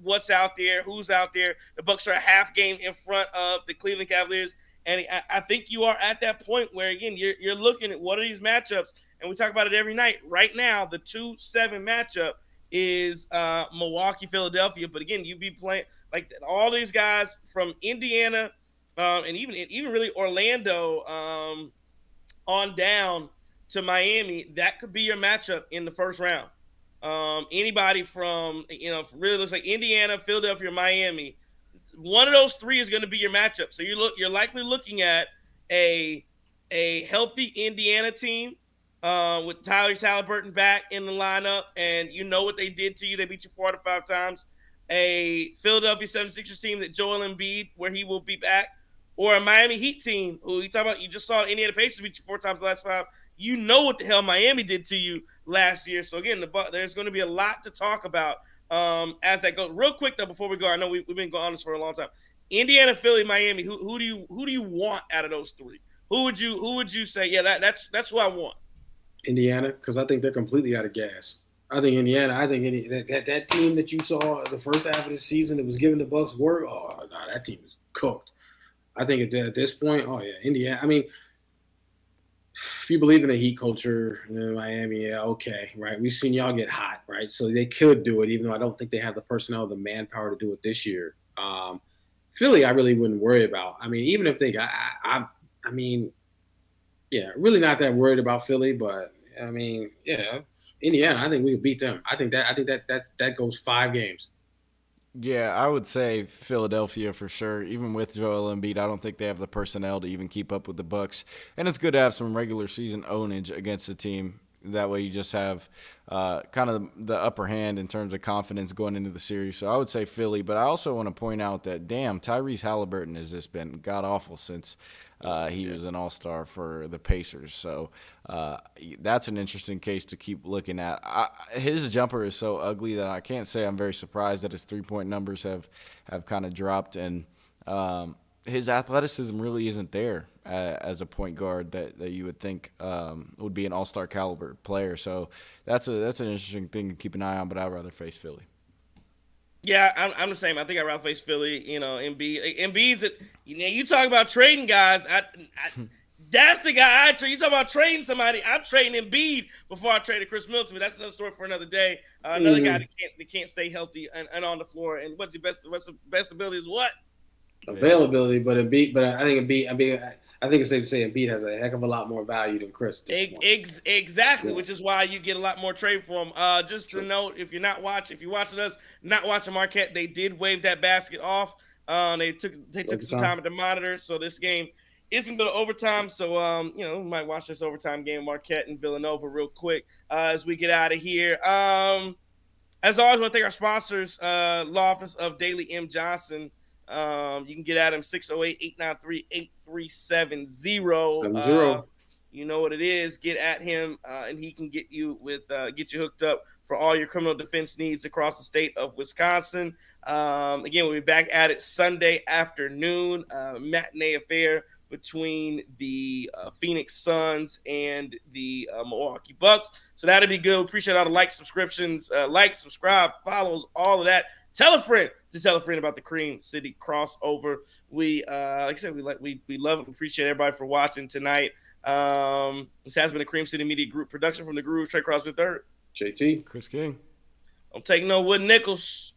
what's out there, who's out there. The Bucks are a half game in front of the Cleveland Cavaliers, and I think you are at that point where again you're looking at what are these matchups, and we talk about it every night. Right now, the 2-7 matchup is Milwaukee, Philadelphia, but again, you be playing like all these guys from Indiana, and even really Orlando on down to Miami. That could be your matchup in the first round. Anybody from, really looks like Indiana, Philadelphia, or Miami. One of those three is going to be your matchup. So you're likely looking at a healthy Indiana team with Tyler Halliburton back in the lineup, and you know what they did to you. They beat you 4 out of 5 times. A Philadelphia 76ers team that Joel Embiid, where he will be back, or a Miami Heat team who you just saw Indiana Pacers beat you 4 times the last 5. You know what the hell Miami did to you last year. So, again, there's going to be a lot to talk about as that goes. Real quick, though, before we go, I know we've been going on this for a long time. Indiana, Philly, Miami, who do you want out of those three? Who would you say, yeah, that's who I want? Indiana, because I think they're completely out of gas. I think Indiana, that team that you saw the first half of the season that was giving the Bucks work, that team is cooked. I think at this point, Indiana. I mean, if you believe in the Heat culture in Miami, yeah, okay, right? We've seen y'all get hot, right? So they could do it, even though I don't think they have the personnel, the manpower to do it this year. Philly, I really wouldn't worry about. I mean, even if they got, really not that worried about Philly, but I mean, yeah, Indiana, I think we could beat them. I think that goes 5 games. Yeah, I would say Philadelphia for sure. Even with Joel Embiid, I don't think they have the personnel to even keep up with the Bucks. And it's good to have some regular season ownage against the team. That way you just have kind of the upper hand in terms of confidence going into the series. So I would say Philly. But I also want to point out that, Tyrese Halliburton has just been god-awful since he was an all-star for the Pacers. So that's an interesting case to keep looking at. His jumper is so ugly that I can't say I'm very surprised that his three-point numbers have kind of dropped. And his athleticism really isn't there as a point guard that you would think would be an all-star caliber player. So that's an interesting thing to keep an eye on, but I'd rather face Philly. Yeah, I'm the same. I think I'd rather face Philly. Embiid's you talk about trading guys. That's the guy I trade. You talk about trading somebody. I'm trading Embiid before I traded Chris Middleton. That's another story for another day. Another guy that can't stay healthy and on the floor. And what's the best ability is what? Availability, but Embiid. But I think it's safe to say Embiid has a heck of a lot more value than Chris. Exactly, yeah. Which is why you get a lot more trade for him. Just to note, if you're watching us, not watching Marquette, they did wave that basket off. They took some time to monitor, so this game isn't going to overtime. So we might watch this overtime game, Marquette and Villanova, real quick as we get out of here. As always, I want to thank our sponsors, Law Office of Daily M. Johnson. You can get at him 608-893-8370. You know what it is. Get at him, and he can get you hooked up for all your criminal defense needs across the state of Wisconsin. Again, we'll be back at it Sunday afternoon, matinee affair between the Phoenix Suns and the Milwaukee Bucks. So that'll be good. We appreciate all the likes, subscriptions, subscribe, follows, all of that. Tell a friend about the Cream City crossover. We, like I said, we love it. We appreciate everybody for watching tonight. This has been a Cream City Media Group production from the Guru, Trey Crosby III. JT. Chris King. Don't take no wooden nickels.